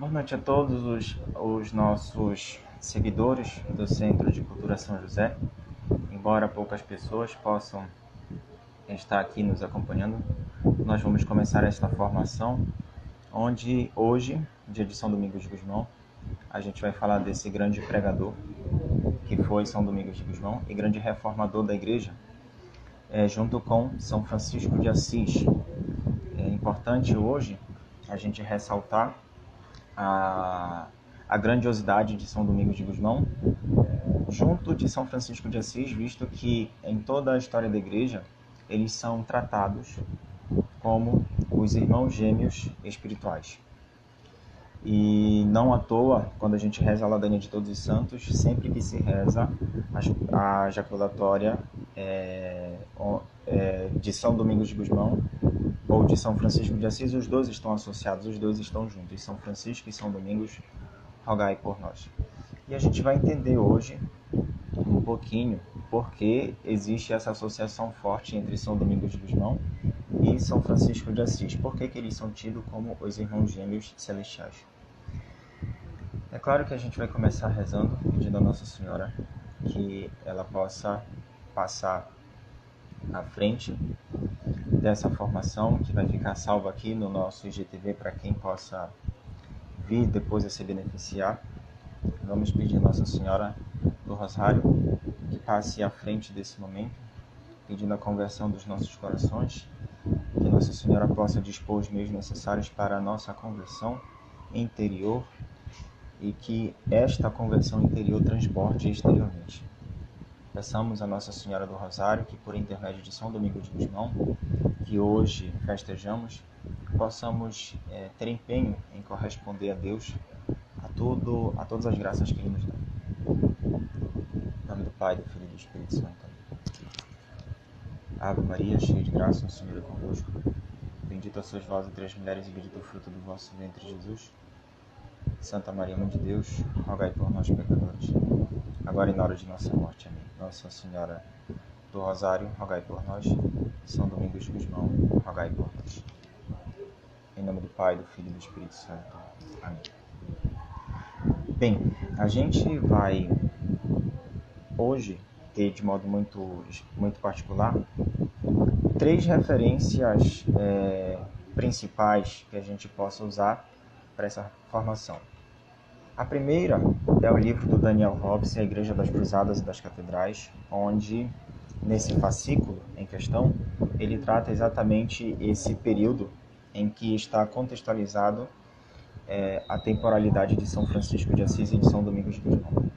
Boa noite a todos os nossos seguidores do Centro de Cultura São José. Embora poucas pessoas possam estar aqui nos acompanhando, nós vamos começar esta formação, onde hoje, dia de São Domingos de Gusmão, a gente vai falar desse grande pregador, que foi São Domingos de Gusmão, e grande reformador da igreja, junto com São Francisco de Assis. É importante hoje a gente ressaltar a grandiosidade de São Domingos de Gusmão, junto de São Francisco de Assis, visto que em toda a história da igreja eles são tratados como os irmãos gêmeos espirituais. E não à toa, quando a gente reza a ladainha de Todos os Santos, sempre que se reza a jaculatória de São Domingos de Gusmão ou de São Francisco de Assis, os dois estão associados, os dois estão juntos. São Francisco e São Domingos, rogai por nós. E a gente vai entender hoje um pouquinho porque existe essa associação forte entre São Domingos de Gusmão e São Francisco de Assis. Por que eles são tidos como os irmãos gêmeos celestiais? É claro que a gente vai começar rezando, pedindo a Nossa Senhora que ela possa passar à frente dessa formação, que vai ficar salva aqui no nosso IGTV para quem possa vir depois a se beneficiar. Vamos pedir a Nossa Senhora do Rosário que passe à frente desse momento, pedindo a conversão dos nossos corações, que Nossa Senhora possa dispor os meios necessários para a nossa conversão interior e que esta conversão interior transborde exteriormente. Peçamos a Nossa Senhora do Rosário que, por intermédio de São Domingos de Gusmão, que hoje festejamos, possamos ter empenho em corresponder a Deus, a todas as graças que Ele nos dá. Em nome do Pai, do Filho e do Espírito Santo. Ave Maria, cheia de graça, o Senhor é convosco. Bendita sois vós entre as mulheres e bendito o fruto do vosso ventre, Jesus. Santa Maria, Mãe de Deus, rogai por nós, pecadores, agora e na hora de nossa morte. Amém. Nossa Senhora do Rosário, rogai por nós. São Domingos de Gusmão, rogai por nós. Em nome do Pai, do Filho e do Espírito Santo. Amém. Bem, a gente vai hoje ter, de modo muito particular, 3 referências principais que a gente possa usar para essa formação. A primeira é o livro do Daniel Robson, A Igreja das Cruzadas e das Catedrais, onde, nesse fascículo em questão, ele trata exatamente esse período em que está contextualizado a temporalidade de São Francisco de Assis e de São Domingos de Gusmão.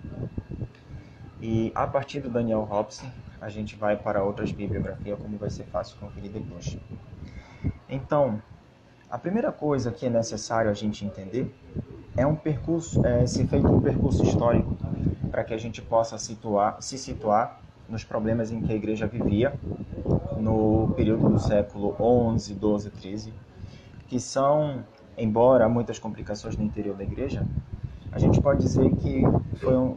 E a partir do Daniel Robson, a gente vai para outras bibliografias, como vai ser fácil conferir depois. Então, a primeira coisa que é necessário a gente entender é ser feito um percurso histórico para que a gente possa se situar nos problemas em que a igreja vivia no período do século XI, XII, XIII, que são, embora muitas complicações no interior da igreja, a gente pode dizer que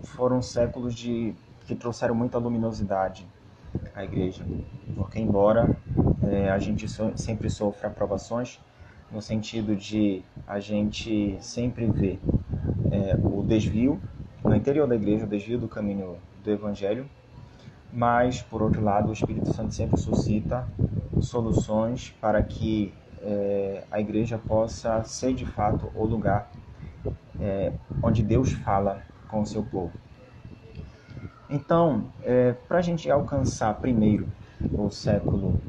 foram séculos que trouxeram muita luminosidade à igreja, porque embora a gente sempre sofra provações, no sentido de a gente sempre ver o desvio no interior da igreja, o desvio do caminho do Evangelho, mas, por outro lado, o Espírito Santo sempre suscita soluções para que a igreja possa ser, de fato, o lugar onde Deus fala com o seu povo. Então, para a gente alcançar primeiro o século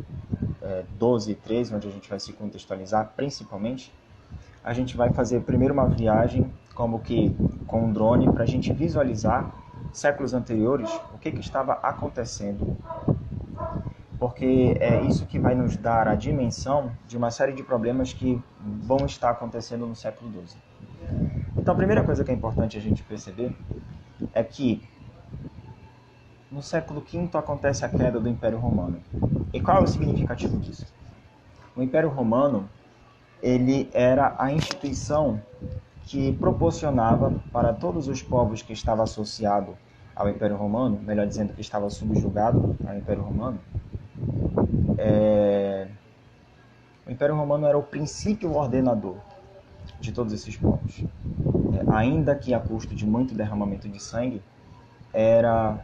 XII e XIII, onde a gente vai se contextualizar principalmente, a gente vai fazer primeiro uma viagem como que com um drone para a gente visualizar séculos anteriores o que estava acontecendo, porque é isso que vai nos dar a dimensão de uma série de problemas que vão estar acontecendo no século XII. Então a primeira coisa que é importante a gente perceber é que no século V acontece a queda do Império Romano. E qual é o significativo disso? O Império Romano, ele era a instituição que proporcionava para todos os povos que estavam associados ao Império Romano, melhor dizendo, que estava subjugado ao Império Romano, o Império Romano era o princípio ordenador. de todos esses povos. Ainda que a custo de muito derramamento de sangue, era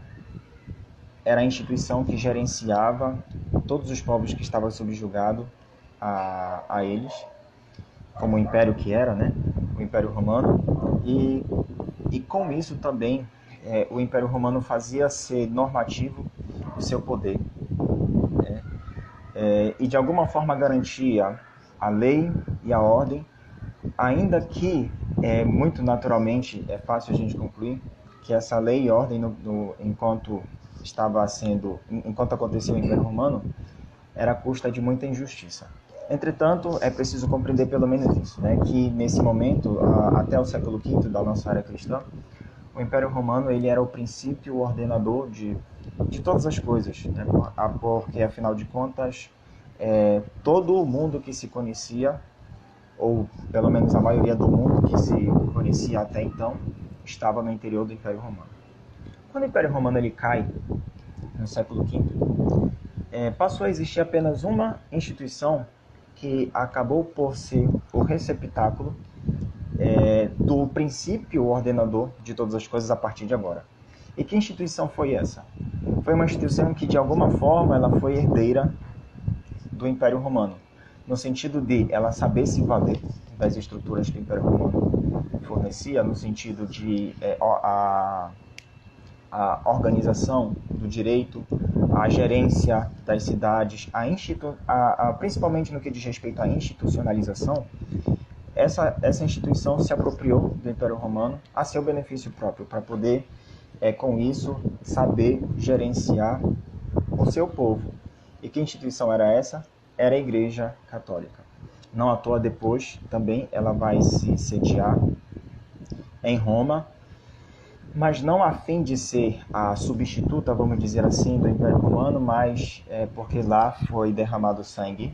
a instituição que gerenciava todos os povos que estavam subjugados a eles, como o império que era, né? O Império Romano, e com isso também o Império Romano fazia ser normativo o seu poder, né? E de alguma forma garantia a lei e a ordem, ainda que muito naturalmente é fácil a gente concluir que essa lei e ordem enquanto acontecia o Império Romano era à custa de muita injustiça. Entretanto, é preciso compreender pelo menos isso, né? Que nesse momento, até o século V da nossa era cristã, o Império Romano ele era o princípio ordenador de todas as coisas, né? Porque, afinal de contas, todo o mundo que se conhecia, ou pelo menos a maioria do mundo que se conhecia até então, estava no interior do Império Romano. Quando o Império Romano ele cai, no século V, passou a existir apenas uma instituição que acabou por ser o receptáculo do princípio ordenador de todas as coisas a partir de agora. E que instituição foi essa? Foi uma instituição que, de alguma forma, ela foi herdeira do Império Romano, no sentido de ela saber se valer das estruturas que o Império Romano fornecia, no sentido de a organização do direito, a gerência das cidades, principalmente no que diz respeito à institucionalização. Essa instituição se apropriou do Império Romano a seu benefício próprio, para poder, com isso, saber gerenciar o seu povo. E que instituição era essa? Era a Igreja Católica. Não à toa, depois também ela vai se sediar em Roma, mas não a fim de ser a substituta, vamos dizer assim, do Império Romano, mas porque lá foi derramado sangue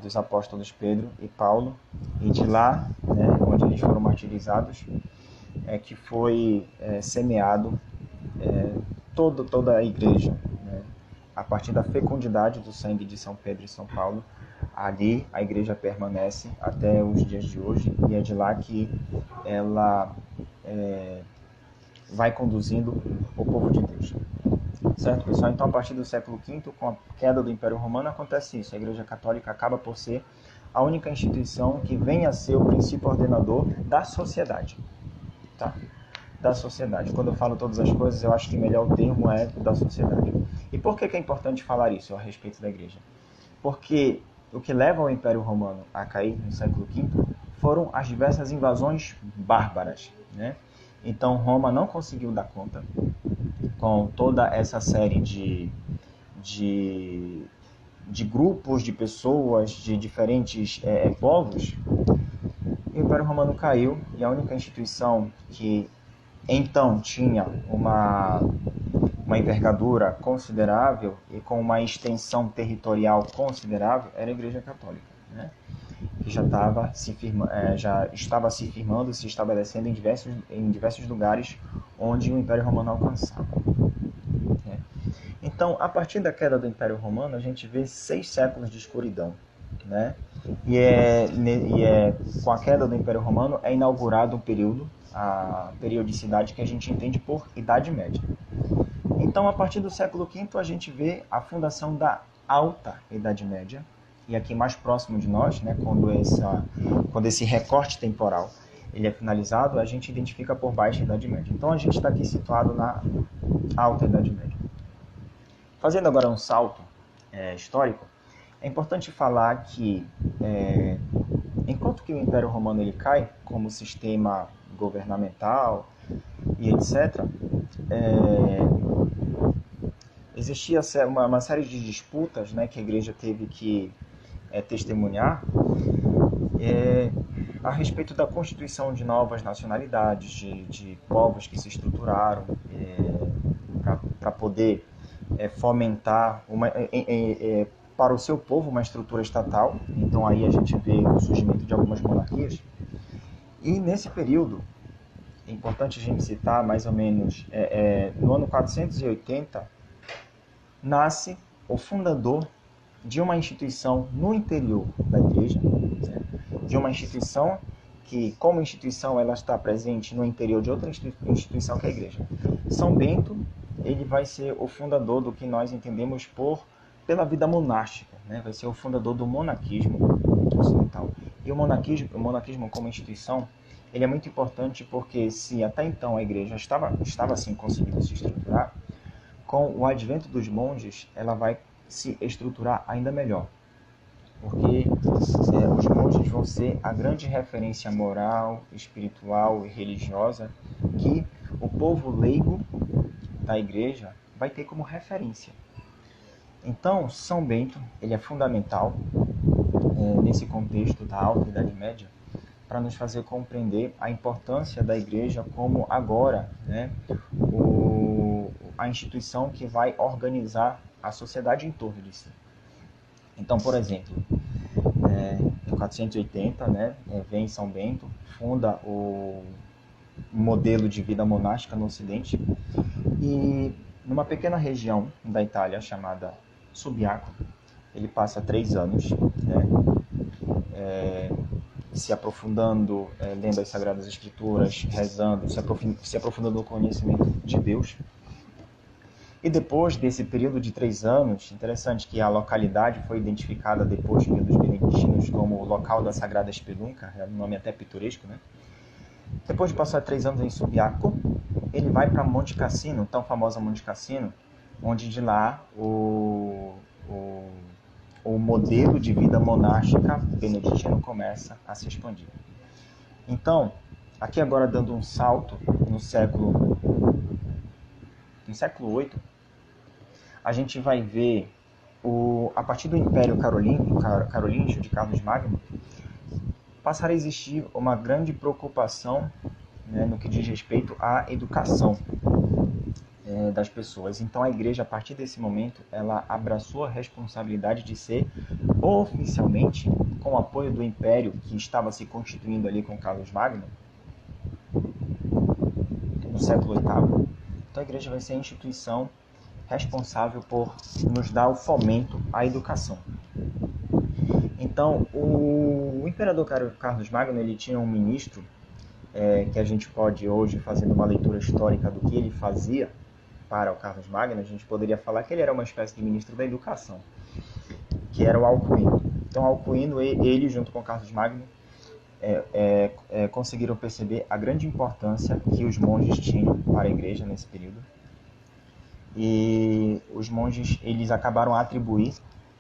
dos apóstolos Pedro e Paulo, e de lá, né, onde eles foram martirizados, que foi semeado toda a igreja, né? A partir da fecundidade do sangue de São Pedro e São Paulo, ali a igreja permanece até os dias de hoje, e é de lá que ela vai conduzindo o povo de Deus. Certo, pessoal? Então, a partir do século V, com a queda do Império Romano, acontece isso. A Igreja Católica acaba por ser a única instituição que vem a ser o princípio ordenador da sociedade. Tá? Da sociedade. Quando eu falo todas as coisas, eu acho que melhor o termo é da sociedade. E por que é importante falar isso a respeito da Igreja? Porque o que leva o Império Romano a cair no século V foram as diversas invasões bárbaras, né? Então, Roma não conseguiu dar conta com toda essa série de grupos, de pessoas, de diferentes povos. E o Império Romano caiu, e a única instituição que então tinha uma envergadura considerável e com uma extensão territorial considerável era a Igreja Católica, né? Que já estava se firmando, se estabelecendo em diversos lugares onde o Império Romano alcançava. Então, a partir da queda do Império Romano, a gente vê 6 séculos de escuridão, né? Com a queda do Império Romano é inaugurado a periodicidade que a gente entende por Idade Média. Então, a partir do século V, a gente vê a fundação da Alta Idade Média, e aqui mais próximo de nós, né, quando esse recorte temporal ele é finalizado, a gente identifica por Baixa Idade Média. Então, a gente está aqui situado na Alta Idade Média. Fazendo agora um salto histórico, é importante falar que, enquanto que o Império Romano ele cai como sistema governamental e etc., existia uma série de disputas, né, que a igreja teve que testemunhar a respeito da constituição de novas nacionalidades, de povos que se estruturaram para poder fomentar para o seu povo uma estrutura estatal. Então aí a gente vê o surgimento de algumas monarquias. E nesse período, é importante a gente citar mais ou menos, no ano 480, nasce o fundador de uma instituição no interior da igreja, de uma instituição que, como instituição, ela está presente no interior de outra instituição que é a igreja. São Bento, ele vai ser o fundador do que nós entendemos pela vida monástica, né? Vai ser o fundador do monaquismo ocidental. E o monaquismo como instituição, ele é muito importante porque se até então a igreja estava assim conseguindo se estruturar, com o advento dos monges, ela vai se estruturar ainda melhor. Porque os monges vão ser a grande referência moral, espiritual e religiosa que o povo leigo da igreja vai ter como referência. Então, São Bento ele é fundamental nesse contexto da Alta Idade Média para nos fazer compreender a importância da igreja como agora, né, a instituição que vai organizar a sociedade em torno de si. Então, por exemplo, em 480, né, vem São Bento, funda o modelo de vida monástica no Ocidente, e numa pequena região da Itália chamada Subiaco, ele passa 3 anos, né, se aprofundando, lendo as Sagradas Escrituras, rezando, se aprofundando no conhecimento de Deus. E depois desse período de 3 anos, interessante que a localidade foi identificada depois pelos beneditinos como o local da Sagrada Espelunca, é um nome até pitoresco, né? Depois de passar 3 anos em Subiaco, ele vai para Monte Cassino, tão famosa Monte Cassino, onde de lá o modelo de vida monástica beneditino começa a se expandir. Então, aqui agora dando um salto no século VIII, a gente vai ver, a partir do Império Carolíngio de Carlos Magno, passar a existir uma grande preocupação, né, no que diz respeito à educação das pessoas. Então a igreja, a partir desse momento, ela abraçou a responsabilidade de ser oficialmente, com o apoio do Império que estava se constituindo ali com Carlos Magno, no século VIII. Então a igreja vai ser a instituição responsável por nos dar o fomento à educação. Então, o imperador Carlos Magno, ele tinha um ministro, que a gente pode hoje, fazendo uma leitura histórica do que ele fazia para o Carlos Magno, a gente poderia falar que ele era uma espécie de ministro da educação, que era o Alcuino. Então, Alcuino, ele junto com Carlos Magno, conseguiram perceber a grande importância que os monges tinham para a igreja nesse período. E os monges, eles acabaram a atribuir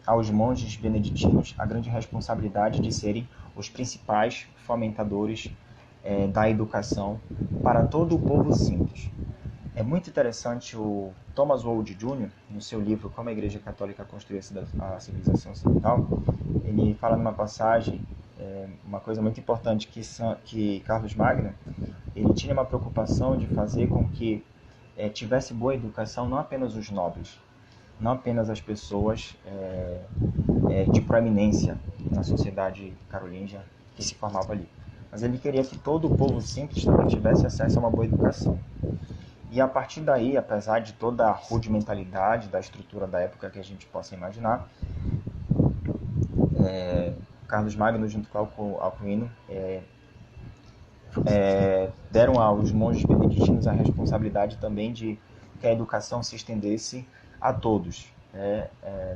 aos monges beneditinos a grande responsabilidade de serem os principais fomentadores da educação para todo o povo simples. É muito interessante o Thomas Wolde Jr., no seu livro Como a Igreja Católica Construiu a Civilização Ocidental, ele fala numa passagem, uma coisa muito importante, que Carlos Magno, ele tinha uma preocupação de fazer com que tivesse boa educação não apenas os nobres, não apenas as pessoas de proeminência na sociedade carolíngia que se formava ali, mas ele queria que todo o povo simples também tivesse acesso a uma boa educação. E a partir daí, apesar de toda a rudimentalidade da estrutura da época que a gente possa imaginar, Carlos Magno, junto com Alcuino, deram aos monges beneditinos a responsabilidade também de que a educação se estendesse a todos,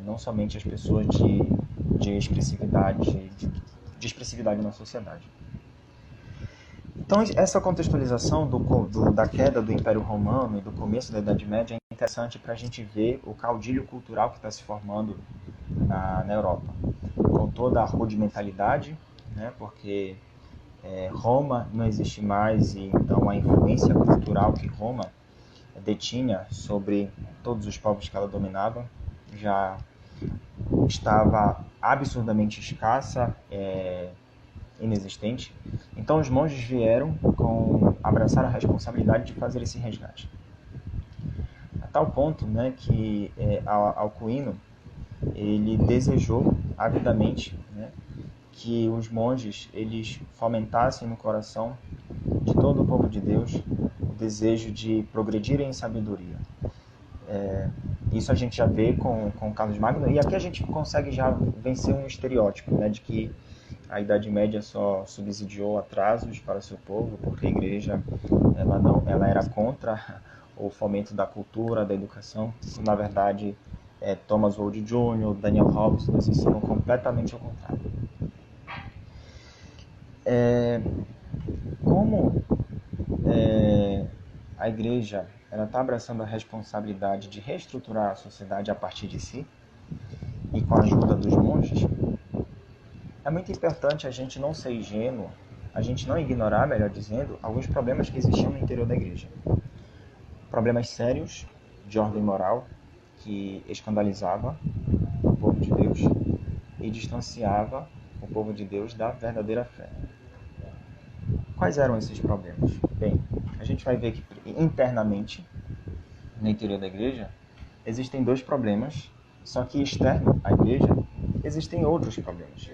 não somente as pessoas de expressividade na sociedade. Então, essa contextualização da queda do Império Romano e do começo da Idade Média é interessante para a gente ver o caudilho cultural que está se formando na Europa, com toda a rudimentalidade, né, porque Roma não existe mais, e então a influência cultural que Roma detinha sobre todos os povos que ela dominava já estava absurdamente escassa, inexistente. Então os monges vieram abraçar a responsabilidade de fazer esse resgate. A tal ponto, né, que Alcuino, ele desejou avidamente, né, que os monges eles fomentassem no coração de todo o povo de Deus o desejo de progredir em sabedoria. Isso a gente já vê com Carlos Magno, e aqui a gente consegue já vencer um estereótipo, né, de que a Idade Média só subsidiou atrasos para o seu povo, porque a igreja ela era contra o fomento da cultura, da educação. Na verdade, Thomas Wode Jr., Daniel Robson, eles ensinam completamente ao contrário. Como a igreja está abraçando a responsabilidade de reestruturar a sociedade a partir de si, e com a ajuda dos monges, é muito importante a gente não ser ingênuo, a gente não ignorar, melhor dizendo, alguns problemas que existiam no interior da igreja. Problemas sérios de ordem moral que escandalizava o povo de Deus e distanciava o povo de Deus da verdadeira fé. Quais eram esses problemas? Bem, a gente vai ver que internamente, no interior da igreja, existem dois problemas, só que externo à igreja existem outros problemas.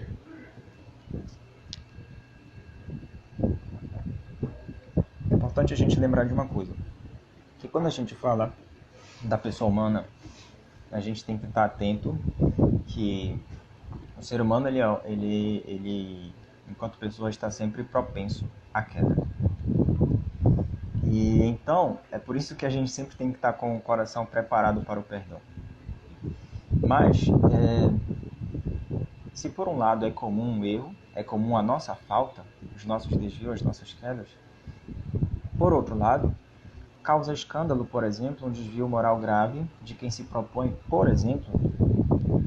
É importante a gente lembrar de uma coisa, que quando a gente fala da pessoa humana, a gente tem que estar atento que o ser humano, ele enquanto pessoa, está sempre propenso à queda. E então, é por isso que a gente sempre tem que estar com o coração preparado para o perdão. Mas, se por um lado é comum o erro, é comum a nossa falta, os nossos desvios, as nossas quedas, por outro lado, causa escândalo, por exemplo, um desvio moral grave de quem se propõe, por exemplo,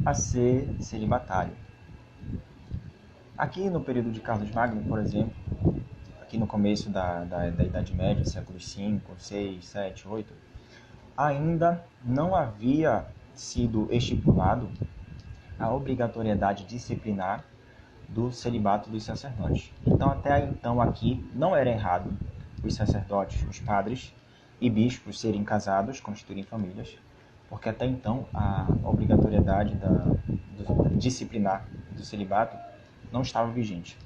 a ser celibatário. Aqui no período de Carlos Magno, por exemplo, aqui no começo da Idade Média, séculos V, VI, VII, VIII, ainda não havia sido estipulado a obrigatoriedade disciplinar do celibato dos sacerdotes. Então, até então, aqui não era errado os sacerdotes, os padres e bispos serem casados, constituírem famílias, porque até então a obrigatoriedade disciplinar do celibato não estava vigente.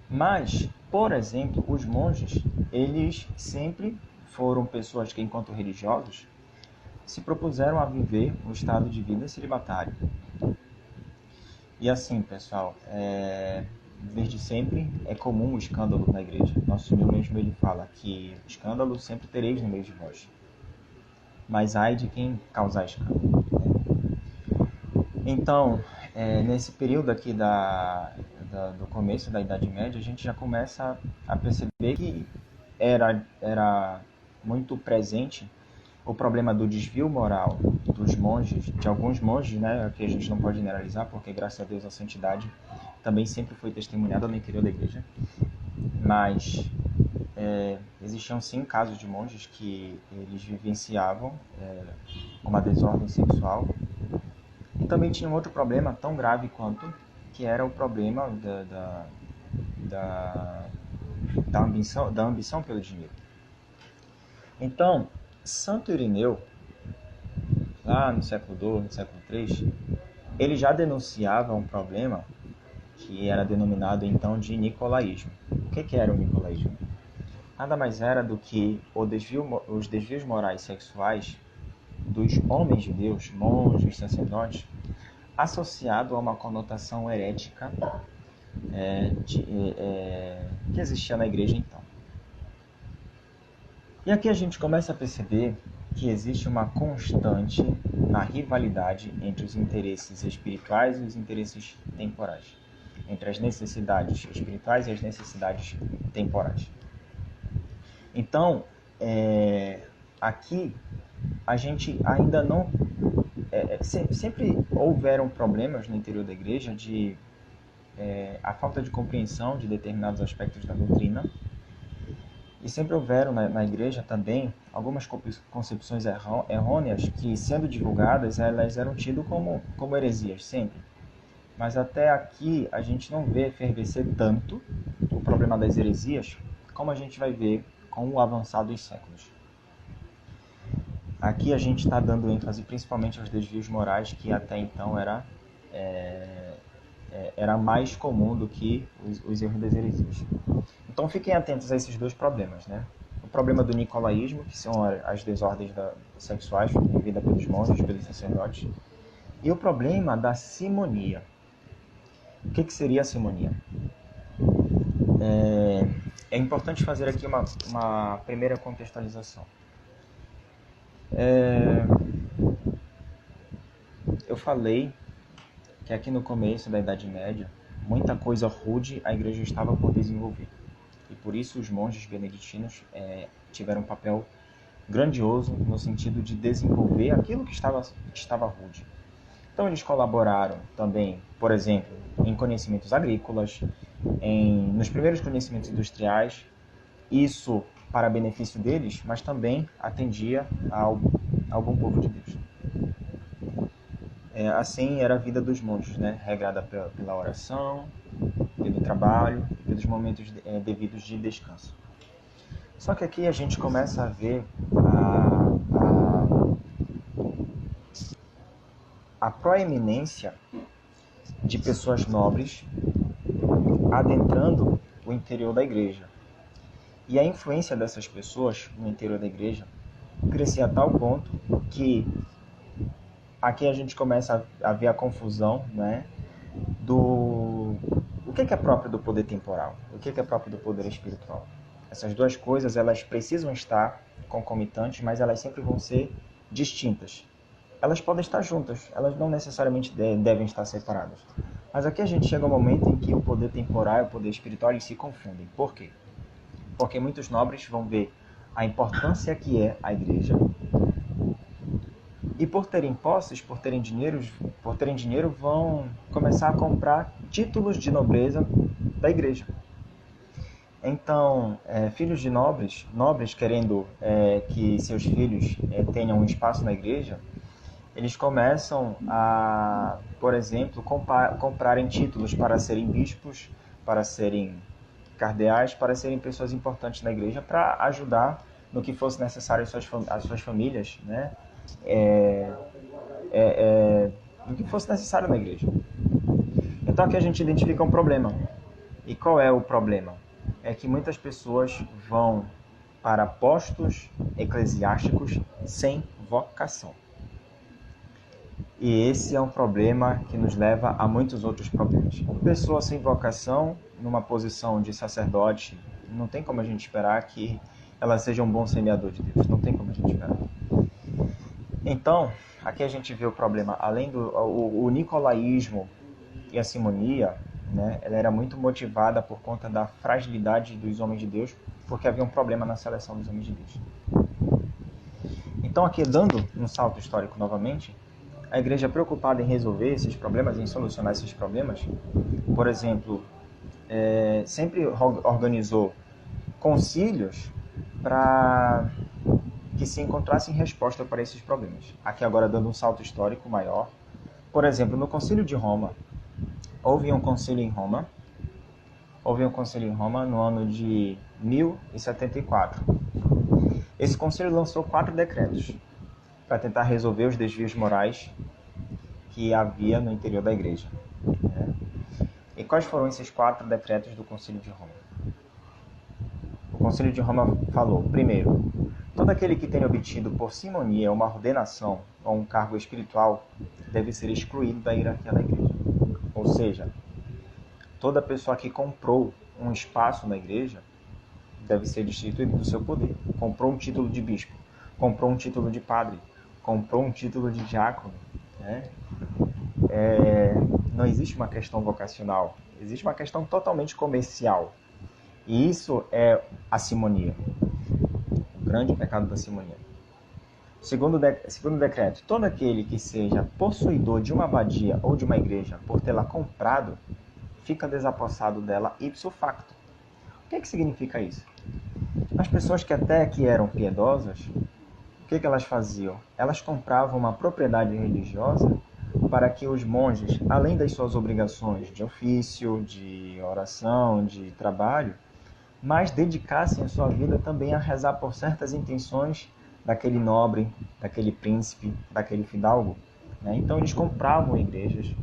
Mas, por exemplo, os monges, eles sempre foram pessoas que, enquanto religiosos, se propuseram a viver um estado de vida celibatário. E assim, pessoal, desde sempre é comum o escândalo na igreja. Nosso Senhor mesmo ele fala que escândalo sempre tereis no meio de vós, mas ai de quem causar escândalo. Então, nesse período aqui do começo da Idade Média, a gente já começa a perceber que era muito presente o problema do desvio moral dos monges, de alguns monges, né, que a gente não pode generalizar, porque graças a Deus a santidade também sempre foi testemunhada no interior da igreja, mas existiam sim casos de monges que eles vivenciavam uma desordem sexual, e também tinha um outro problema tão grave quanto, que era o problema da ambição pelo dinheiro. Então, Santo Irineu, lá no século II, no século III, ele já denunciava um problema que era denominado então de nicolaísmo. O que era o nicolaísmo? Nada mais era do que os desvios morais sexuais dos homens de Deus, monges, sacerdotes, associado a uma conotação herética que existia na igreja então. E aqui a gente começa a perceber que existe uma constante na rivalidade entre os interesses espirituais e os interesses temporais, entre as necessidades espirituais e as necessidades temporais. Então, aqui a gente ainda não... sempre houveram problemas no interior da igreja de a falta de compreensão de determinados aspectos da doutrina, e sempre houveram na igreja também algumas concepções errôneas que, sendo divulgadas, elas eram tidas como heresias, sempre. Mas até aqui a gente não vê efervescer tanto o problema das heresias como a gente vai ver com o avançar dos séculos. Aqui a gente está dando ênfase principalmente aos desvios morais, que até então era mais comum do que os erros das heresias. Então fiquem atentos a esses dois problemas, né? O problema do nicolaísmo, que são as desordens sexuais vividas pelos monges, pelos sacerdotes, e o problema da simonia. O que seria a simonia? É importante fazer aqui uma primeira contextualização. Eu falei que aqui no começo da Idade Média, muita coisa rude a igreja estava por desenvolver. E por isso os monges beneditinos tiveram um papel grandioso no sentido de desenvolver aquilo que estava rude. Então eles colaboraram também, por exemplo, em conhecimentos agrícolas, nos primeiros conhecimentos industriais, isso para benefício deles, mas também atendia ao bom povo de Deus. Assim era a vida dos monges, né? Regrada pela oração, pelo trabalho e pelos momentos devidos de descanso. Só que aqui a gente começa a ver a proeminência de pessoas nobres adentrando o interior da igreja. E a influência dessas pessoas no interior da igreja crescia a tal ponto que aqui a gente começa a ver a confusão, né, o que é próprio do poder temporal, o que é próprio do poder espiritual. Essas duas coisas, elas precisam estar concomitantes, mas elas sempre vão ser distintas. Elas podem estar juntas, elas não necessariamente devem estar separadas. Mas aqui a gente chega ao momento em que o poder temporal e o poder espiritual eles se confundem. Por quê? Porque muitos nobres vão ver a importância que é a igreja e por terem posses, por terem dinheiro, vão começar a comprar títulos de nobreza da igreja. Então, filhos de nobres querendo que seus filhos tenham um espaço na igreja, eles começam a, por exemplo, comprarem títulos para serem bispos, para serem cardeais, para serem pessoas importantes na igreja, para ajudar no que fosse necessário às suas famílias, né? No que fosse necessário na igreja. Então aqui a gente identifica um problema. E qual é o problema? É que muitas pessoas vão para postos eclesiásticos sem vocação. E esse é um problema que nos leva a muitos outros problemas. Pessoa sem vocação, numa posição de sacerdote, não tem como a gente esperar que ela seja um bom semeador de Deus. Não tem como a gente esperar. Então, aqui a gente vê o problema. Além do o nicolaísmo e a simonia, né, ela era muito motivada por conta da fragilidade dos homens de Deus, porque havia um problema na seleção dos homens de Deus. Então, aqui dando um salto histórico novamente, a igreja preocupada em resolver esses problemas, em solucionar esses problemas, por exemplo, sempre organizou concílios para que se encontrassem resposta para esses problemas. Aqui agora dando um salto histórico maior. Por exemplo, no Concílio de Roma, houve um concílio em Roma no ano de 1074. Esse concílio lançou 4 decretos para tentar resolver os desvios morais que havia no interior da igreja. E quais foram esses 4 decretos do Concílio de Roma? O Concílio de Roma falou, primeiro, todo aquele que tenha obtido por simonia uma ordenação ou um cargo espiritual deve ser excluído da hierarquia da igreja. Ou seja, toda pessoa que comprou um espaço na igreja deve ser destituído do seu poder. Comprou um título de bispo, comprou um título de padre, comprou um título de diácono. Não existe uma questão vocacional, existe uma questão totalmente comercial. E isso é a simonia, o grande pecado da simonia. Segundo decreto, todo aquele que seja possuidor de uma abadia ou de uma igreja por tê-la comprado, fica desapossado dela ipso facto. O que significa isso? As pessoas que até que eram piedosas, o que elas faziam? Elas compravam uma propriedade religiosa para que os monges, além das suas obrigações de ofício, de oração, de trabalho, mas dedicassem a sua vida também a rezar por certas intenções daquele nobre, daquele príncipe, daquele fidalgo. Então eles compravam igrejas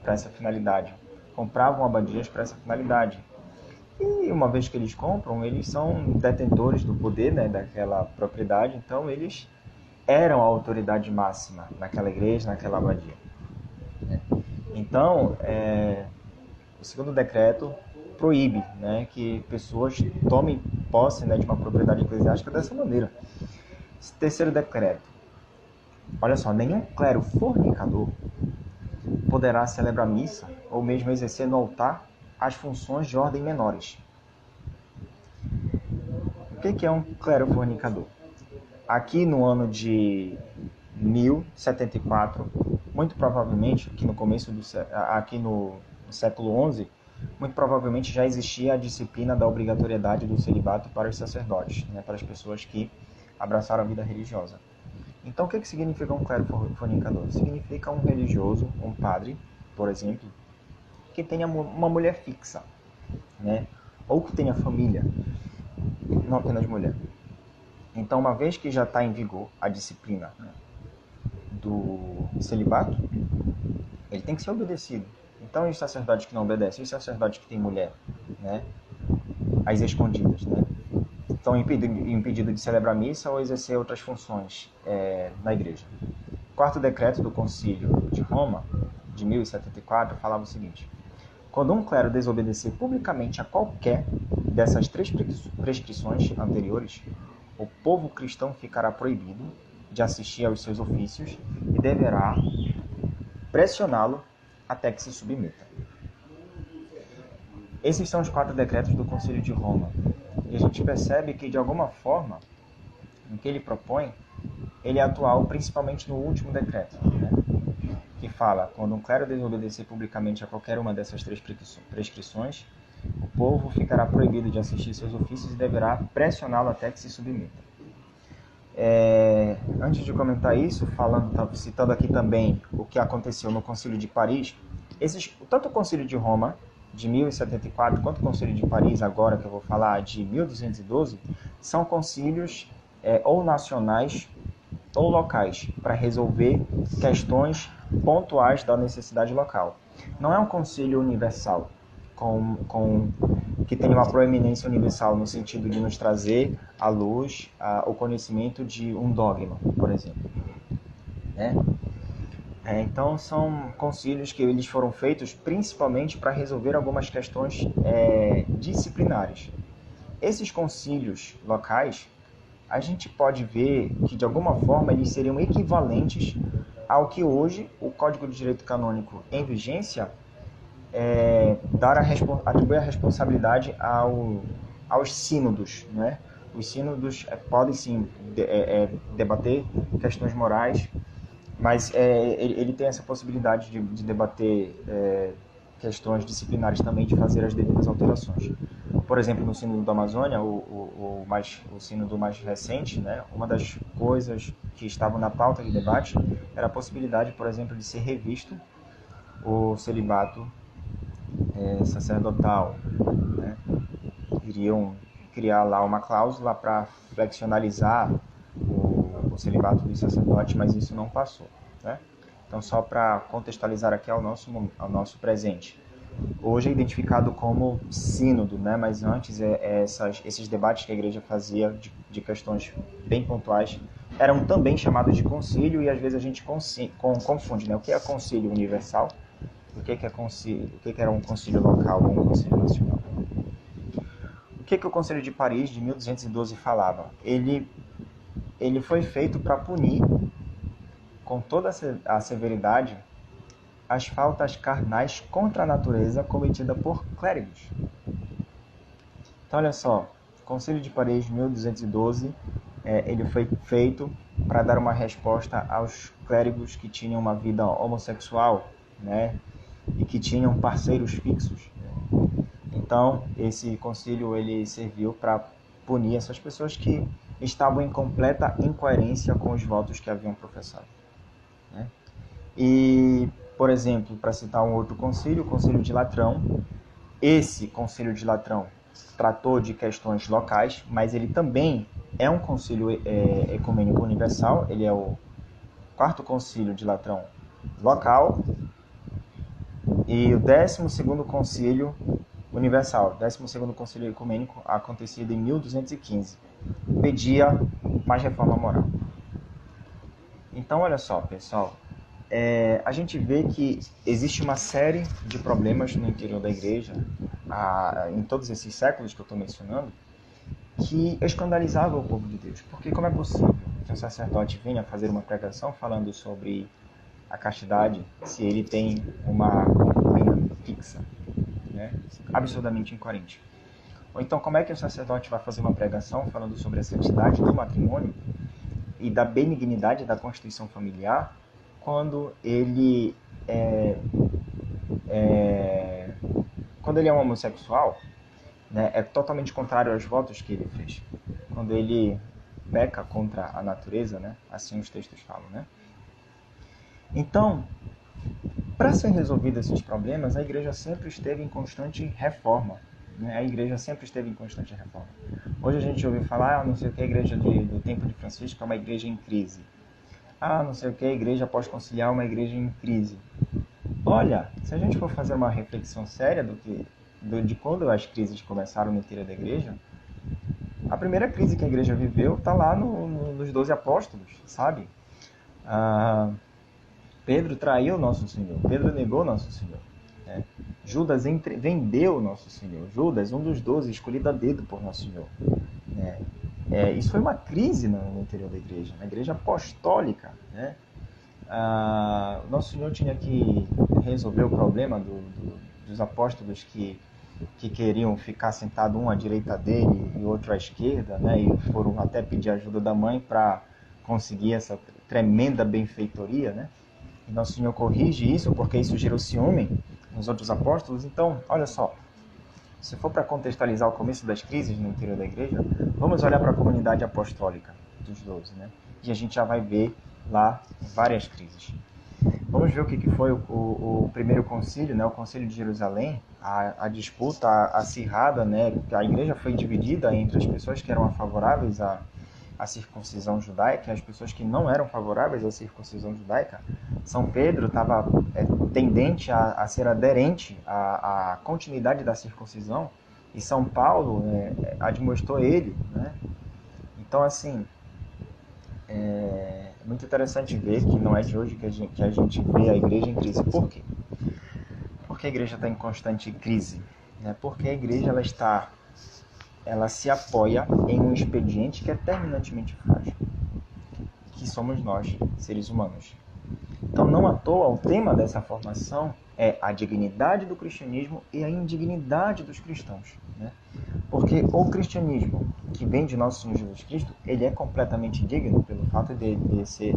para essa finalidade, compravam abadias para essa finalidade. E uma vez que eles compram, eles são detentores do poder, né, daquela propriedade, então eles eram a autoridade máxima naquela igreja, naquela abadia. Então, O segundo decreto proíbe, né, que pessoas tomem posse, né, de uma propriedade eclesiástica dessa maneira. Esse terceiro decreto, olha só, nenhum clero fornicador poderá celebrar missa ou mesmo exercer no altar as funções de ordem menores. O que é um clero fornicador? Aqui no ano de 1074, muito provavelmente, aqui no século XI, muito provavelmente já existia a disciplina da obrigatoriedade do celibato para os sacerdotes, né, para as pessoas que abraçaram a vida religiosa. Então, o que significa um clero fornicador? Significa um religioso, um padre, por exemplo, que tenha uma mulher fixa, né, ou que tenha família, não apenas mulher. Então, uma vez que já está em vigor a disciplina, né, do celibato, ele tem que ser obedecido. Então, os sacerdotes que não obedecem, os sacerdotes que têm mulher, né, as escondidas, né, estão impedidos de celebrar missa ou exercer outras funções na igreja. O quarto decreto do Concílio de Roma, de 1074, falava o seguinte: quando um clero desobedecer publicamente a qualquer dessas 3 prescrições anteriores, o povo cristão ficará proibido de assistir aos seus ofícios e deverá pressioná-lo até que se submeta. Esses são os 4 decretos do Concílio de Roma. E a gente percebe que, de alguma forma, o que ele propõe, ele é atual principalmente no último decreto, né? Que fala, quando um clero desobedecer publicamente a qualquer uma dessas 3 prescrições, o povo ficará proibido de assistir seus ofícios e deverá pressioná-lo até que se submeta. Antes de comentar isso, citando aqui também o que aconteceu no Concílio de Paris, tanto o Concílio de Roma, de 1074, quanto o Concílio de Paris, agora que eu vou falar, de 1212, são concílios ou nacionais ou locais, para resolver questões pontuais da necessidade local. Não é um concílio universal, que tem uma proeminência universal no sentido de nos trazer à luz o conhecimento de um dogma, por exemplo. Então, são concílios que eles foram feitos principalmente para resolver algumas questões disciplinares. Esses concílios locais, a gente pode ver que, de alguma forma, eles seriam equivalentes ao que hoje o Código de Direito Canônico em vigência atribui a responsabilidade aos sínodos, né? Os sínodos podem, sim, debater questões morais, mas ele tem essa possibilidade de debater questões disciplinares também, de fazer as devidas alterações. Por exemplo, no Sínodo da Amazônia, o sínodo mais recente, né, uma das coisas que estavam na pauta de debate era a possibilidade, por exemplo, de ser revisto o celibato sacerdotal, né? Iriam criar lá uma cláusula para flexionalizar o celibato dos sacerdotes, mas isso não passou, né? Então, só para contextualizar aqui ao nosso presente. Hoje é identificado como sínodo, né? Mas antes esses debates que a igreja fazia de questões bem pontuais eram também chamados de concílio, e às vezes a gente confunde, né? O que é concílio universal? O que é concílio? O que era um concílio local ou um concílio nacional? O que o Concílio de Paris, de 1212, falava? Ele foi feito para punir, com toda a severidade, as faltas carnais contra a natureza cometidas por clérigos. Então, olha só, o Concílio de Paris, de 1212, ele foi feito para dar uma resposta aos clérigos que tinham uma vida homossexual, né, e que tinham parceiros fixos. Então, esse concílio ele serviu para punir essas pessoas que estavam em completa incoerência com os votos que haviam professado, né? E, por exemplo, para citar um outro concílio, o Concílio de Latrão, esse Concílio de Latrão tratou de questões locais, mas ele também é um concílio ecumênico universal. Ele é o 4º Concílio de Latrão local e o 12º Concílio universal, 12º Concílio Ecumênico, acontecido em 1215, pedia mais reforma moral. Então, olha só, pessoal, a gente vê que existe uma série de problemas no interior da igreja, em todos esses séculos que eu estou mencionando, que escandalizavam o povo de Deus. Porque como é possível que um sacerdote venha fazer uma pregação falando sobre a castidade se ele tem uma concubina fixa, né? Absurdamente incoerente? Ou então, como é que o sacerdote vai fazer uma pregação falando sobre a santidade do matrimônio e da benignidade da constituição familiar quando ele quando ele é um homossexual, né, é totalmente contrário aos votos que ele fez. Quando ele peca contra a natureza, né, assim os textos falam, né? Então, para ser resolvidos esses problemas, a igreja sempre esteve em constante reforma. Né? A igreja sempre esteve em constante reforma. Hoje a gente ouve falar, não sei o que, a igreja do tempo de Francisco é uma igreja em crise. Não sei o que, a igreja pós-conciliar é uma igreja em crise. Olha, se a gente for fazer uma reflexão séria de quando as crises começaram no interior da igreja, a primeira crise que a igreja viveu está lá nos 12 apóstolos, sabe? Pedro traiu nosso Senhor, Pedro negou nosso Senhor. Né? Judas vendeu nosso Senhor. Judas, um dos 12, escolhido a dedo por nosso Senhor. Né? Isso foi uma crise no interior da igreja, na igreja apostólica. Né? Nosso Senhor tinha que resolver o problema dos apóstolos que queriam ficar sentado um à direita dele e outro à esquerda, né? E foram até pedir ajuda da mãe para conseguir essa tremenda benfeitoria, né? E Nosso Senhor corrige isso porque isso gerou ciúme nos outros apóstolos. Então, olha só, se for para contextualizar o começo das crises no interior da igreja, vamos olhar para a comunidade apostólica dos 12, né? E a gente já vai ver lá várias crises. Vamos ver o que foi o primeiro concílio, né? O concílio de Jerusalém, a disputa acirrada, né? A igreja foi dividida entre as pessoas que eram favoráveis à circuncisão judaica e as pessoas que não eram favoráveis à circuncisão judaica. São Pedro estava tendente a ser aderente à continuidade da circuncisão e São Paulo admoestou ele, né? Então, assim, é muito interessante ver que não é de hoje que a gente vê a igreja em crise. Por quê? Porque a igreja está em constante crise, né? Porque a igreja ela se apoia em um expediente que é terminantemente frágil, que somos nós, seres humanos. Então, não à toa, o tema dessa formação é a dignidade do cristianismo e a indignidade dos cristãos, né? Porque o cristianismo que vem de nosso Senhor Jesus Cristo, ele é completamente digno pelo fato de ser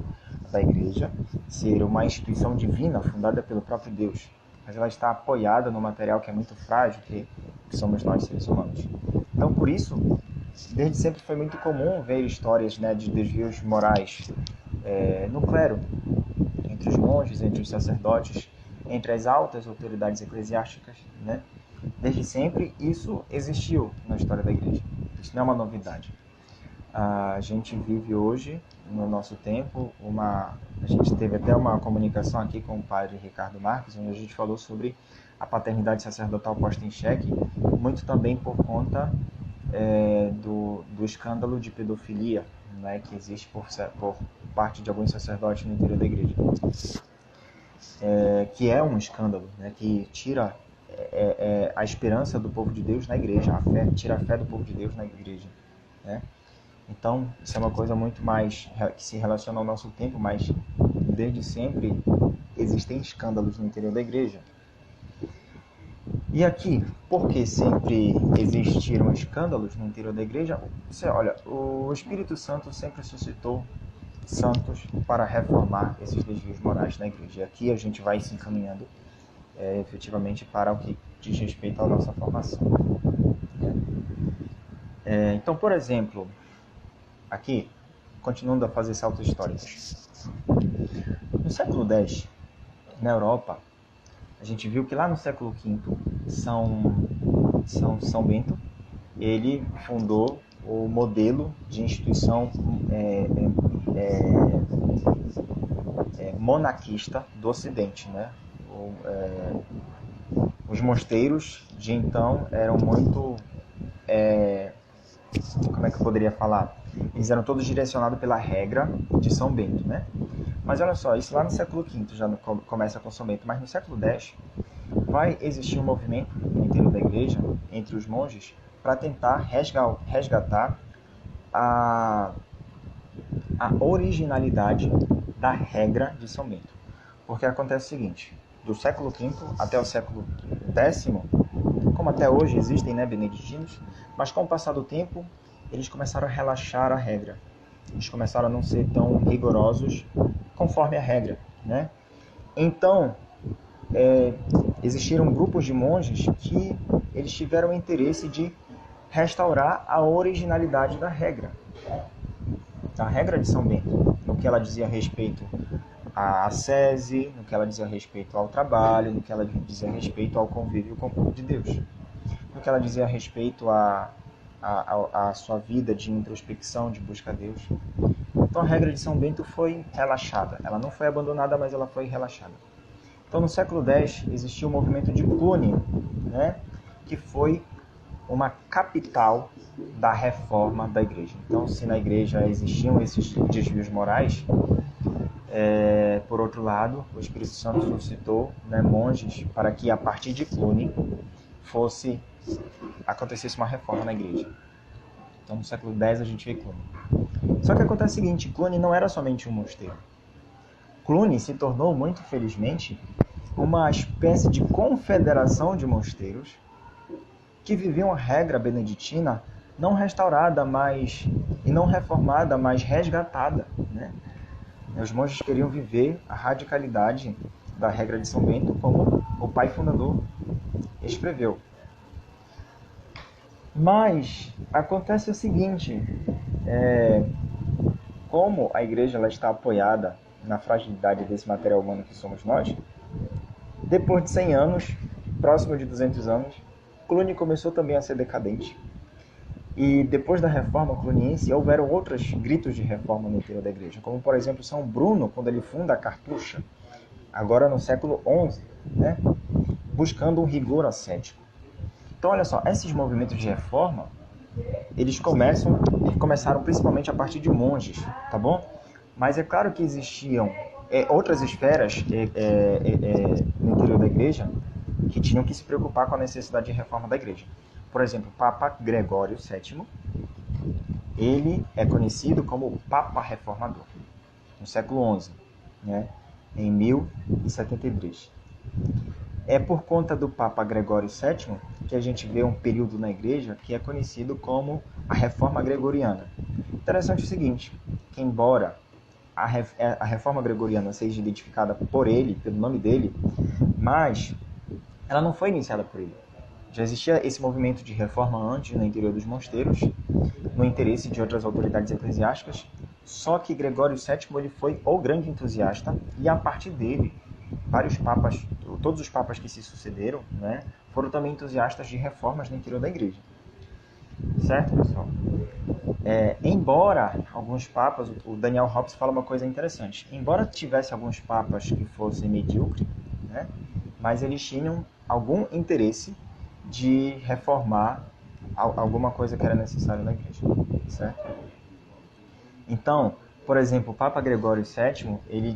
da igreja, ser uma instituição divina fundada pelo próprio Deus. Mas ela está apoiada no material que é muito frágil, que somos nós, seres humanos. Então, por isso, desde sempre foi muito comum ver histórias, né, de desvios morais no clero, entre os monges, entre os sacerdotes, entre as altas autoridades eclesiásticas, né? Desde sempre isso existiu na história da igreja. Isso não é uma novidade. A gente vive hoje, no nosso tempo, a gente teve até uma comunicação aqui com o padre Ricardo Marques, onde a gente falou sobre a paternidade sacerdotal posta em xeque, muito também por conta do escândalo de pedofilia, né, que existe por parte de alguns sacerdotes no interior da igreja. Que é um escândalo, né, que tira a esperança do povo de Deus na igreja, tira a fé do povo de Deus na igreja, né? Então, isso é uma coisa muito mais que se relaciona ao nosso tempo, mas desde sempre existem escândalos no interior da igreja. E aqui, por que sempre existiram escândalos no interior da igreja? Olha, o Espírito Santo sempre suscitou santos para reformar esses desvios morais na igreja. E aqui a gente vai se encaminhando efetivamente para o que diz respeito à nossa formação. Então, por exemplo, aqui, continuando a fazer saltos históricos. No século X, na Europa, a gente viu que lá no século V, São Bento, ele fundou o modelo de instituição monarquista do Ocidente, né? Os mosteiros de então eram muito... como é que eu poderia falar? Eles eram todos direcionados pela regra de São Bento, né? Mas olha só, isso lá no século V já começa com São Bento, mas no século X vai existir um movimento no interior da igreja, entre os monges, para tentar resgatar a originalidade da regra de São Bento. Porque acontece o seguinte, do século V até o século X, como até hoje existem, né, beneditinos, mas com o passar do tempo, eles começaram a relaxar a regra. Eles começaram a não ser tão rigorosos conforme a regra, né? Então, existiram grupos de monges que eles tiveram o interesse de restaurar a originalidade da regra de São Bento, no que ela dizia a respeito à ascese, no que ela dizia a respeito ao trabalho, no que ela dizia a respeito ao convívio com o povo de Deus, no que ela dizia a respeito à sua vida de introspecção, de busca a Deus. Então a regra de São Bento foi relaxada. Ela não foi abandonada, mas ela foi relaxada. Então no século X existiu o movimento de Cluny, né, que foi uma capital da reforma da igreja. Então, se na igreja existiam esses desvios morais, por outro lado, o Espírito Santo suscitou, né, monges para que a partir de Cluny acontecesse uma reforma na igreja. Então, no século X a gente vê Cluny. Só que acontece o seguinte, Cluny não era somente um mosteiro. Cluny se tornou, muito felizmente, uma espécie de confederação de mosteiros que viviam a regra beneditina não restaurada, e não reformada, mas resgatada, né? Os monges queriam viver a radicalidade da regra de São Bento como o pai fundador escreveu. Mas acontece o seguinte, como a igreja ela está apoiada na fragilidade desse material humano que somos nós, depois de 100 anos, próximo de 200 anos, Cluny começou também a ser decadente. E depois da reforma cluniense, houveram outros gritos de reforma no interior da igreja, como por exemplo São Bruno, quando ele funda a Cartucha, agora no século XI, né, buscando um rigor ascético. Então olha só, esses movimentos de reforma, eles começaram principalmente a partir de monges, tá bom? Mas é claro que existiam outras esferas no interior da igreja que tinham que se preocupar com a necessidade de reforma da igreja. Por exemplo, o Papa Gregório VII, ele é conhecido como o Papa Reformador, no século XI, né, em 1073. É por conta do Papa Gregório VII que a gente vê um período na igreja que é conhecido como a Reforma Gregoriana. Interessante o seguinte, que embora a Reforma Gregoriana seja identificada por ele, pelo nome dele, mas ela não foi iniciada por ele. Já existia esse movimento de reforma antes no interior dos mosteiros, no interesse de outras autoridades eclesiásticas, só que Gregório VII ele foi o grande entusiasta, e a partir dele, vários papas, todos os papas que se sucederam, né, foram também entusiastas de reformas no interior da igreja. Certo, pessoal? Embora alguns papas, o Daniel Hobbes fala uma coisa interessante, embora tivesse alguns papas que fossem medíocres, né, mas eles tinham algum interesse de reformar alguma coisa que era necessária na igreja, certo? Então, por exemplo, o Papa Gregório VII, ele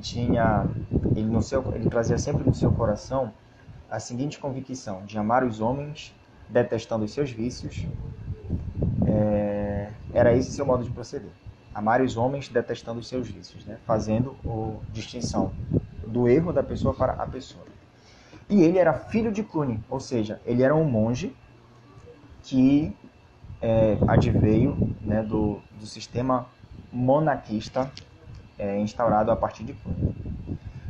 trazia sempre no seu coração a seguinte convicção, de amar os homens, detestando os seus vícios. Era esse seu modo de proceder. Amar os homens, detestando os seus vícios, né? Fazendo a distinção do erro da pessoa para a pessoa. E ele era filho de Cluny, ou seja, ele era um monge que adveio, né, do sistema monarquista instaurado a partir de Cluny.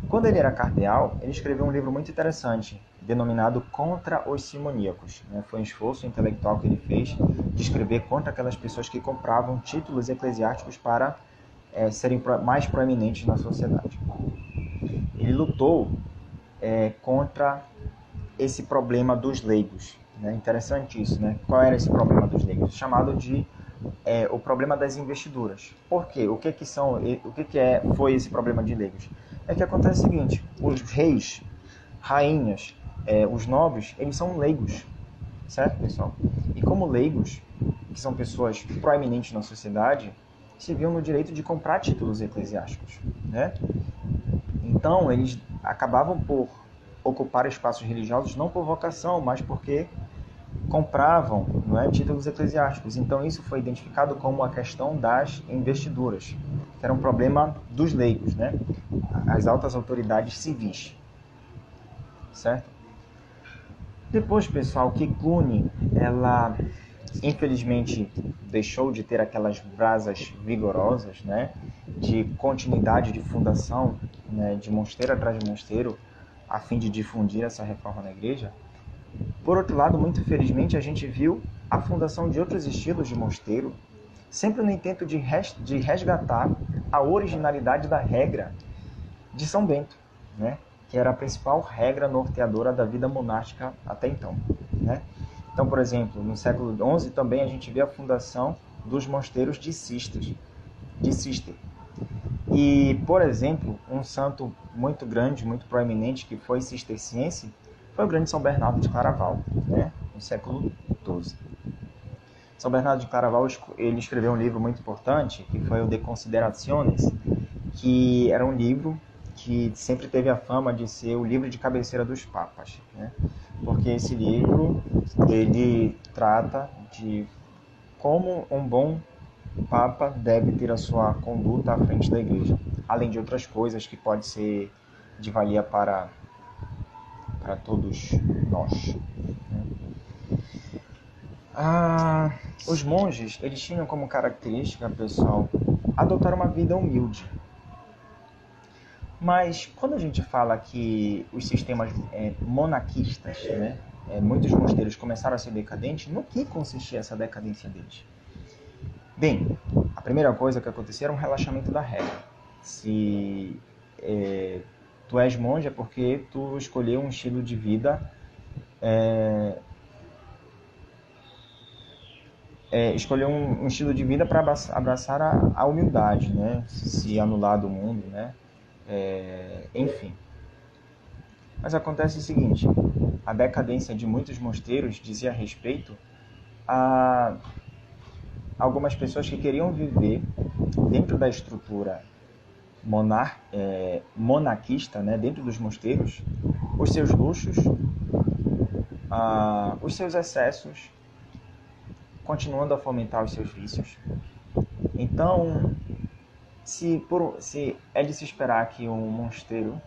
Quando ele era cardeal, ele escreveu um livro muito interessante, denominado Contra os Simoníacos. Né? Foi um esforço intelectual que ele fez de escrever contra aquelas pessoas que compravam títulos eclesiásticos para serem mais proeminentes na sociedade. Ele lutou contra esse problema dos leigos. Né? Interessante isso, né? Qual era esse problema dos leigos? Chamado de o problema das investiduras. Por quê? Foi esse problema de leigos? É que acontece o seguinte, os reis, rainhas, os nobres, eles são leigos, certo, pessoal? E como leigos, que são pessoas proeminentes na sociedade, se viam no direito de comprar títulos eclesiásticos, né? Então, eles acabavam por ocupar espaços religiosos não por vocação, mas porque compravam, não é, títulos eclesiásticos. Então, isso foi identificado como a questão das investiduras, que era um problema dos leigos, né? As altas autoridades civis, certo? Depois, pessoal, que Cluny, ela infelizmente deixou de ter aquelas brasas vigorosas, né, de continuidade de fundação, né, de mosteiro atrás de mosteiro, a fim de difundir essa reforma na igreja. Por outro lado, muito infelizmente, a gente viu a fundação de outros estilos de mosteiro, sempre no intento de resgatar a originalidade da regra de São Bento, né, que era a principal regra norteadora da vida monástica até então, né? Então, por exemplo, no século XI também a gente vê a fundação dos mosteiros de Cister. E, por exemplo, um santo muito grande, muito proeminente, que foi cisterciense, foi o grande São Bernardo de Claraval, né? No século XII. São Bernardo de Claraval, ele escreveu um livro muito importante, que foi o De Considerationes, que era um livro que sempre teve a fama de ser o livro de cabeceira dos papas, né? Porque esse livro, ele trata de como um bom papa deve ter a sua conduta à frente da igreja, além de outras coisas que pode ser de valia para todos nós, né? Os monges, eles tinham como característica, pessoal, adotar uma vida humilde. Mas quando a gente fala que os sistemas monaquistas, né, muitos mosteiros começaram a ser decadentes, no que consistia essa decadência deles? Bem, a primeira coisa que aconteceu era um relaxamento da regra. Se tu és monge é porque tu escolheu um estilo de vida escolher um estilo de vida para abraçar a humildade, né? Se anular do mundo, né? Enfim. Mas acontece o seguinte, a decadência de muitos mosteiros dizia respeito a algumas pessoas que queriam viver dentro da estrutura monaquista, né? Dentro dos mosteiros, os seus luxos, os seus excessos, continuando a fomentar os seus vícios. Então, se é de se esperar que um mosteiro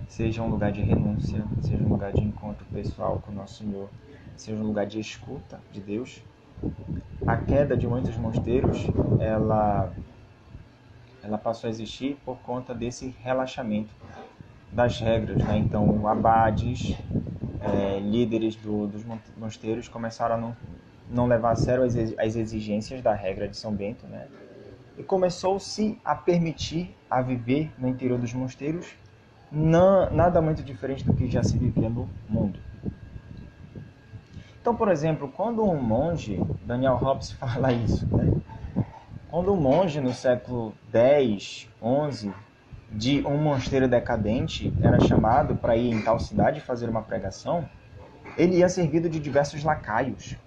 seja um lugar de renúncia, seja um lugar de encontro pessoal com o nosso Senhor, seja um lugar de escuta de Deus, a queda de muitos mosteiros, ela passou a existir por conta desse relaxamento das regras, né? Então, abades, líderes dos mosteiros começaram a não levar a sério as exigências da regra de São Bento, né? E começou-se a permitir a viver no interior dos mosteiros nada muito diferente do que já se vivia no mundo. Então, por exemplo, quando um monge, Daniel Hobbes fala isso, né? Quando um monge no século X, XI, de um mosteiro decadente era chamado para ir em tal cidade fazer uma pregação, ele ia servido de diversos lacaios,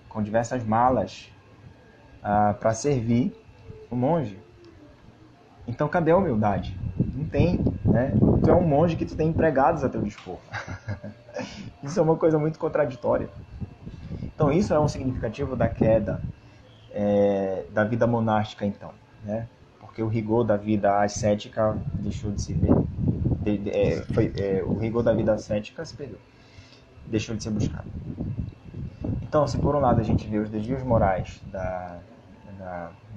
com diversas malas, para servir o monge. Então, cadê a humildade? Não tem, né? Tu é um monge que tu tem empregados a teu dispor. Isso é uma coisa muito contraditória. Então, isso é um significativo da queda da vida monástica, então, né? Porque o rigor da vida ascética deixou de se ver. O rigor da vida ascética se perdeu. Deixou de ser buscado. Então, se por um lado a gente vê os desvios morais da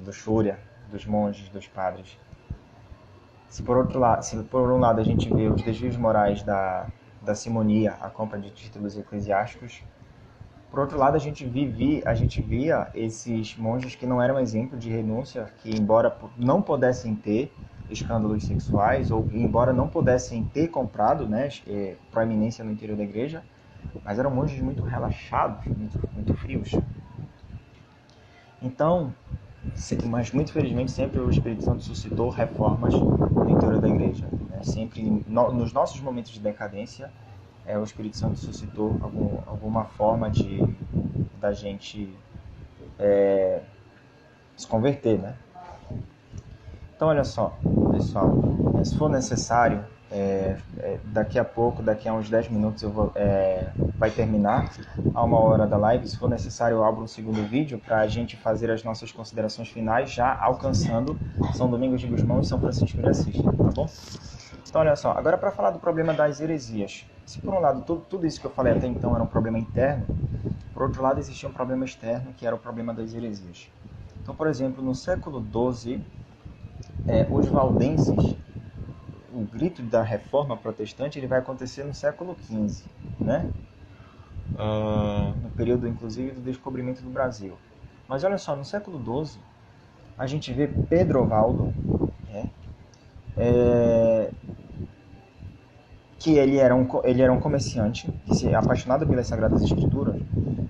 luxúria dos monges, dos padres, se por um lado a gente vê os desvios morais da simonia, a compra de títulos eclesiásticos, por outro lado a gente via esses monges que não eram exemplo de renúncia, que embora não pudessem ter escândalos sexuais, ou embora não pudessem ter comprado, né, proeminência no interior da igreja, mas eram monges muito relaxados, muito frios. Então, mas muito felizmente sempre o Espírito Santo suscitou reformas no interior da igreja, né? Sempre nos nossos momentos de decadência, o Espírito Santo suscitou alguma forma da gente se converter, né? Então, olha só, pessoal, se for necessário, daqui a pouco, daqui a uns 10 minutos, vai terminar a 1 hora da live. Se for necessário, eu abro um segundo vídeo para a gente fazer as nossas considerações finais, já alcançando São Domingos de Gusmão e São Francisco de Assis, tá bom? Então, olha só, agora para falar do problema das heresias. Se por um lado tudo isso que eu falei até então era um problema interno, por outro lado existia um problema externo, que era o problema das heresias. Então, por exemplo, no século XII, os valdenses, o grito da reforma protestante, ele vai acontecer no século XV, né? No período, inclusive, do descobrimento do Brasil. Mas olha só, no século XII, a gente vê Pedro Valdo, que ele era um comerciante, apaixonado pelas Sagradas Escrituras,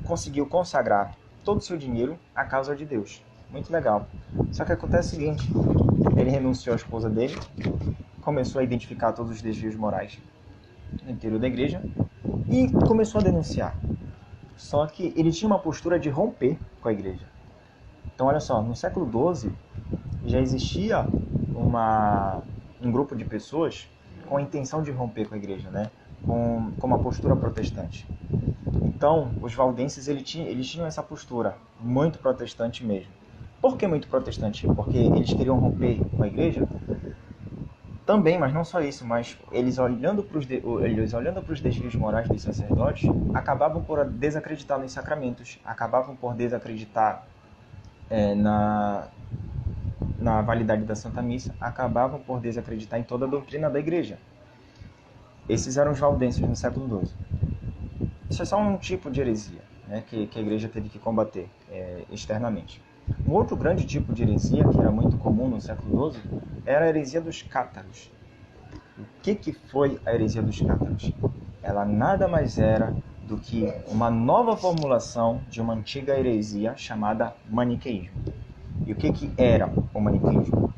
conseguiu consagrar todo o seu dinheiro à causa de Deus. Muito legal. Só que acontece o seguinte, ele renunciou à esposa dele, começou a identificar todos os desvios morais no interior da igreja e começou a denunciar. Só que ele tinha uma postura de romper com a igreja. Então, olha só, no século XII já existia um grupo de pessoas com a intenção de romper com a igreja, né? com uma postura protestante. Então, os valdenses eles tinham essa postura muito protestante mesmo. Por que muito protestante? Porque eles queriam romper com a igreja? Também, mas não só isso, mas eles olhando para os desvios morais dos sacerdotes, acabavam por desacreditar nos sacramentos, acabavam por desacreditar na validade da Santa Missa, acabavam por desacreditar em toda a doutrina da igreja. Esses eram os valdenses no século XII. Isso é só um tipo de heresia, né, que a igreja teve que combater externamente. Um outro grande tipo de heresia, que era muito comum no século XII, era a heresia dos cátaros. O que foi a heresia dos cátaros? Ela nada mais era do que uma nova formulação de uma antiga heresia chamada maniqueísmo. E o que era o maniqueísmo?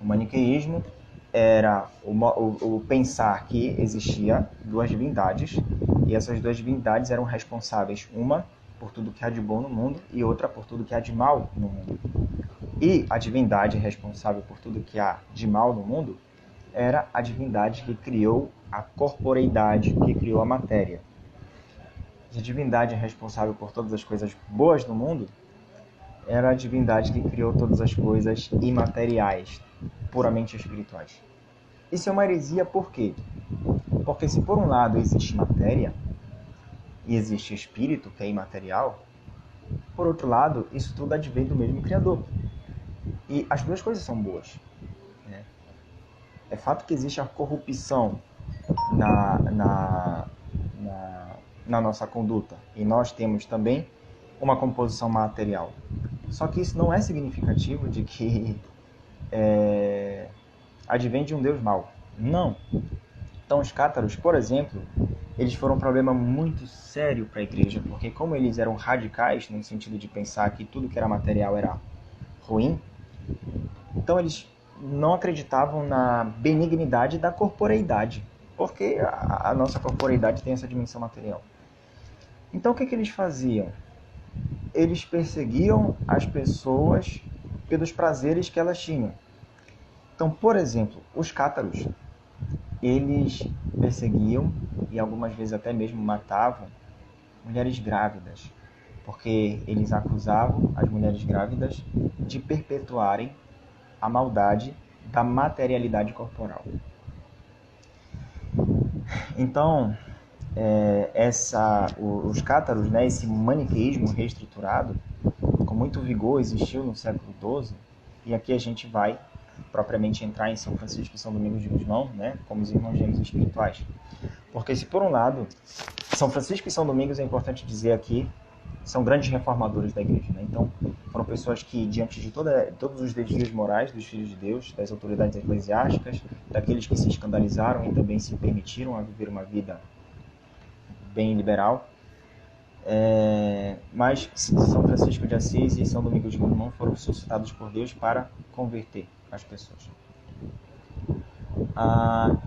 O maniqueísmo era o pensar que existia duas divindades, e essas duas divindades eram responsáveis, uma por tudo que há de bom no mundo e outra por tudo que há de mal no mundo. E a divindade responsável por tudo que há de mal no mundo era a divindade que criou a corporeidade, que criou a matéria. E a divindade responsável por todas as coisas boas no mundo era a divindade que criou todas as coisas imateriais, puramente espirituais. Isso é uma heresia por quê? Porque se por um lado existe matéria e existe espírito, que é imaterial, por outro lado, isso tudo advém do mesmo Criador. E as duas coisas são boas. Né? É fato que existe a corrupção na nossa conduta. E nós temos também uma composição material. Só que isso não é significativo de que advém de um Deus mau. Não. Então os cátaros, por exemplo, eles foram um problema muito sério para a igreja, porque como eles eram radicais, no sentido de pensar que tudo que era material era ruim, então eles não acreditavam na benignidade da corporeidade, porque a nossa corporeidade tem essa dimensão material. Então o que eles faziam? Eles perseguiam as pessoas pelos prazeres que elas tinham. Então, por exemplo, os cátaros, eles perseguiam e algumas vezes até mesmo matavam mulheres grávidas, porque eles acusavam as mulheres grávidas de perpetuarem a maldade da materialidade corporal. Então, os cátaros, né, esse maniqueísmo reestruturado, com muito vigor, existiu no século XII, e aqui a gente vai propriamente entrar em São Francisco e São Domingos de Gusmão, né, como os irmãos gêmeos espirituais. Porque se por um lado, São Francisco e São Domingos, é importante dizer aqui, são grandes reformadores da igreja, né? Então, foram pessoas que, diante de todos os desvios morais dos filhos de Deus, das autoridades eclesiásticas, daqueles que se escandalizaram e também se permitiram a viver uma vida bem liberal, mas São Francisco de Assis e São Domingos de Gusmão foram suscitados por Deus para converter as pessoas.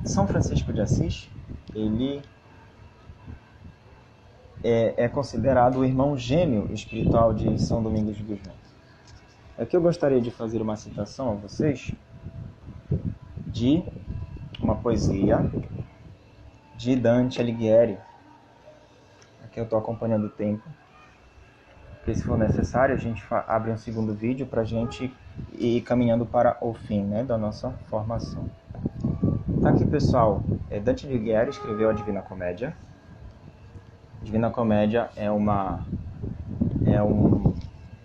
São Francisco de Assis, ele é considerado o irmão gêmeo espiritual de São Domingos de Gusmão. Aqui eu gostaria de fazer uma citação a vocês de uma poesia de Dante Alighieri. Aqui eu estou acompanhando o tempo, porque se for necessário a gente abre um segundo vídeo para a gente ir caminhando para o fim, né, da nossa formação. Tá aqui, pessoal, Dante Alighieri escreveu a Divina Comédia. Divina Comédia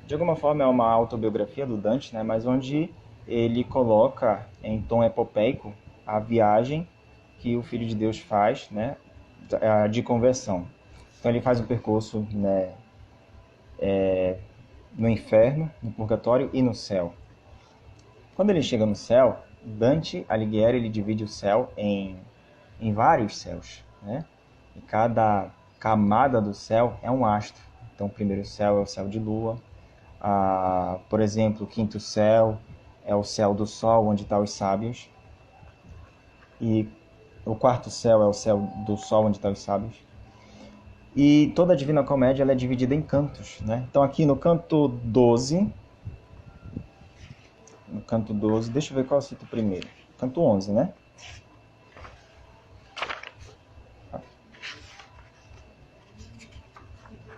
de alguma forma é uma autobiografia do Dante, né, mas onde ele coloca em tom epopeico a viagem que o Filho de Deus faz, né, de conversão. Então ele faz um percurso, né, no inferno, no purgatório e no céu. Quando ele chega no céu, Dante Alighieri ele divide o céu em vários céus, né? E cada camada do céu é um astro. Então o primeiro céu é o céu de lua. Por exemplo, o quinto céu é o céu do sol, onde estão os sábios. E o quarto céu é o céu do sol, onde estão os sábios. E toda a Divina Comédia ela é dividida em cantos, né? Então aqui no canto 12, deixa eu ver qual eu cito primeiro. Canto 11, né?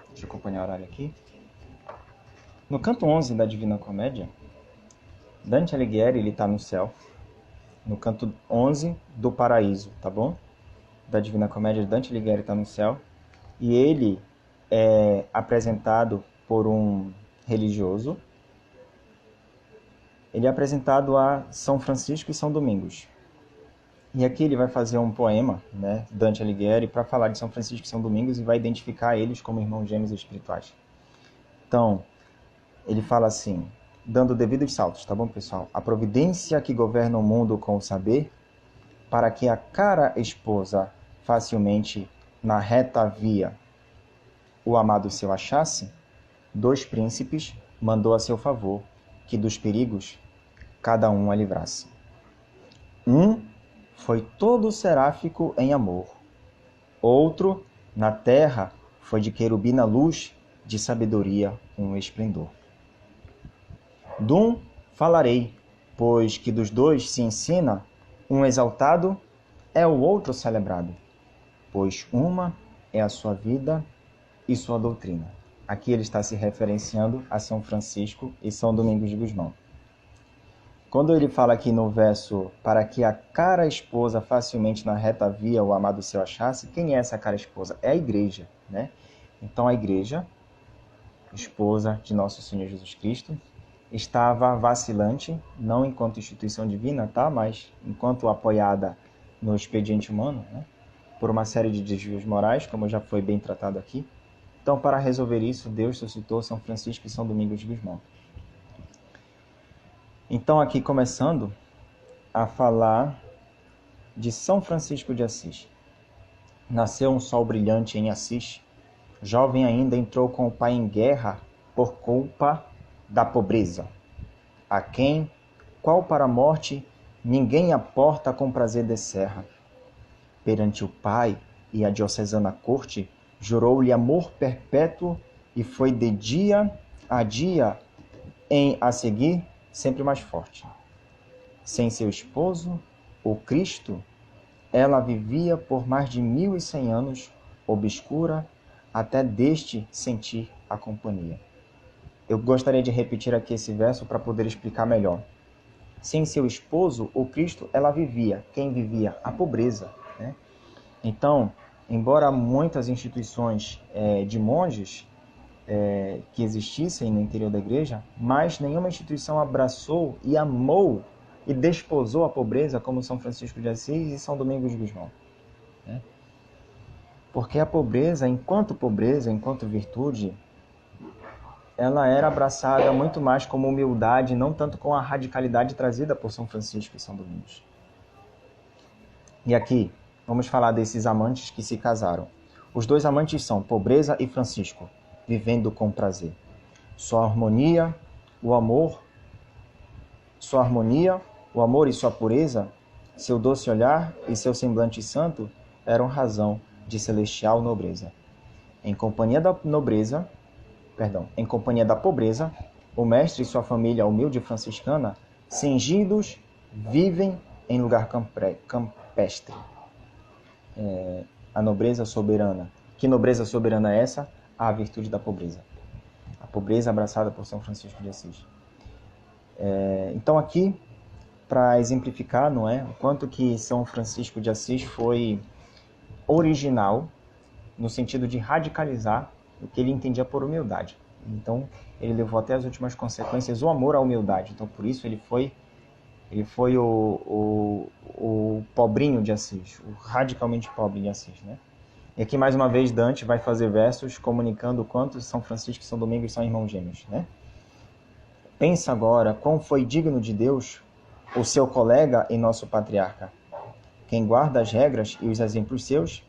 Deixa eu acompanhar o horário aqui. No canto 11 da Divina Comédia, Dante Alighieri ele está no céu. No canto 11 do paraíso, tá bom? Da Divina Comédia, Dante Alighieri está no céu. E ele é apresentado por um religioso. Ele é apresentado a São Francisco e São Domingos. E aqui ele vai fazer um poema, né, Dante Alighieri, para falar de São Francisco e São Domingos e vai identificar eles como irmãos gêmeos espirituais. Então, ele fala assim, dando devidos saltos, tá bom, pessoal? A providência que governa o mundo com o saber, para que a cara esposa facilmente na reta via o amado seu achasse, 2 príncipes mandou a seu favor, que dos perigos cada um a livrasse. Um foi todo seráfico em amor, outro na terra foi de querubina luz, de sabedoria um esplendor. Dum falarei, pois que dos 2 se ensina, um exaltado é o outro celebrado, pois uma é a sua vida e sua doutrina. Aqui ele está se referenciando a São Francisco e São Domingos de Gusmão. Quando ele fala aqui no verso, para que a cara esposa facilmente na reta via o amado seu achasse, quem é essa cara esposa? É a igreja, né? Então a igreja, esposa de nosso Senhor Jesus Cristo, estava vacilante, não enquanto instituição divina, tá? Mas enquanto apoiada no expediente humano, né? Por uma série de desvios morais, como já foi bem tratado aqui. Então, para resolver isso, Deus suscitou São Francisco e São Domingos de Gusmão. Então, aqui começando a falar de São Francisco de Assis. Nasceu um sol brilhante em Assis. Jovem ainda entrou com o pai em guerra por culpa da pobreza. A quem, qual para a morte, ninguém a porta com prazer descerra. Perante o pai e a diocesana corte, jurou-lhe amor perpétuo e foi de dia a dia em a seguir sempre mais forte. Sem seu esposo, o Cristo, ela vivia por mais de 1100 anos, obscura, até deste sentir a companhia. Eu gostaria de repetir aqui esse verso para poder explicar melhor. Sem seu esposo, o Cristo, ela vivia. Quem vivia? A pobreza, né? Então, embora muitas instituições de monges que existissem no interior da igreja, mas nenhuma instituição abraçou e amou e desposou a pobreza como São Francisco de Assis e São Domingos de Gusmão, né? Porque a pobreza, enquanto virtude, ela era abraçada muito mais como humildade, não tanto com a radicalidade trazida por São Francisco e São Domingos. E aqui, vamos falar desses amantes que se casaram. Os 2 amantes são Pobreza e Francisco, vivendo com prazer. Sua harmonia, o amor e sua pureza, seu doce olhar e seu semblante santo eram razão de celestial nobreza. Em companhia da pobreza, o mestre e sua família humilde franciscana, cingidos, vivem em lugar campestre. A nobreza soberana. Que nobreza soberana é essa? A virtude da pobreza. A pobreza abraçada por São Francisco de Assis. Então aqui, para exemplificar, não é, o quanto que São Francisco de Assis foi original, no sentido de radicalizar o que ele entendia por humildade. Então, ele levou até as últimas consequências o amor à humildade. Então, por isso, ele foi o pobrinho de Assis, o radicalmente pobre de Assis, né? E aqui, mais uma vez, Dante vai fazer versos comunicando o quanto São Francisco e São Domingos são irmãos gêmeos, né? Pensa agora quão foi digno de Deus o seu colega e nosso patriarca. Quem guarda as regras e os exemplos seus,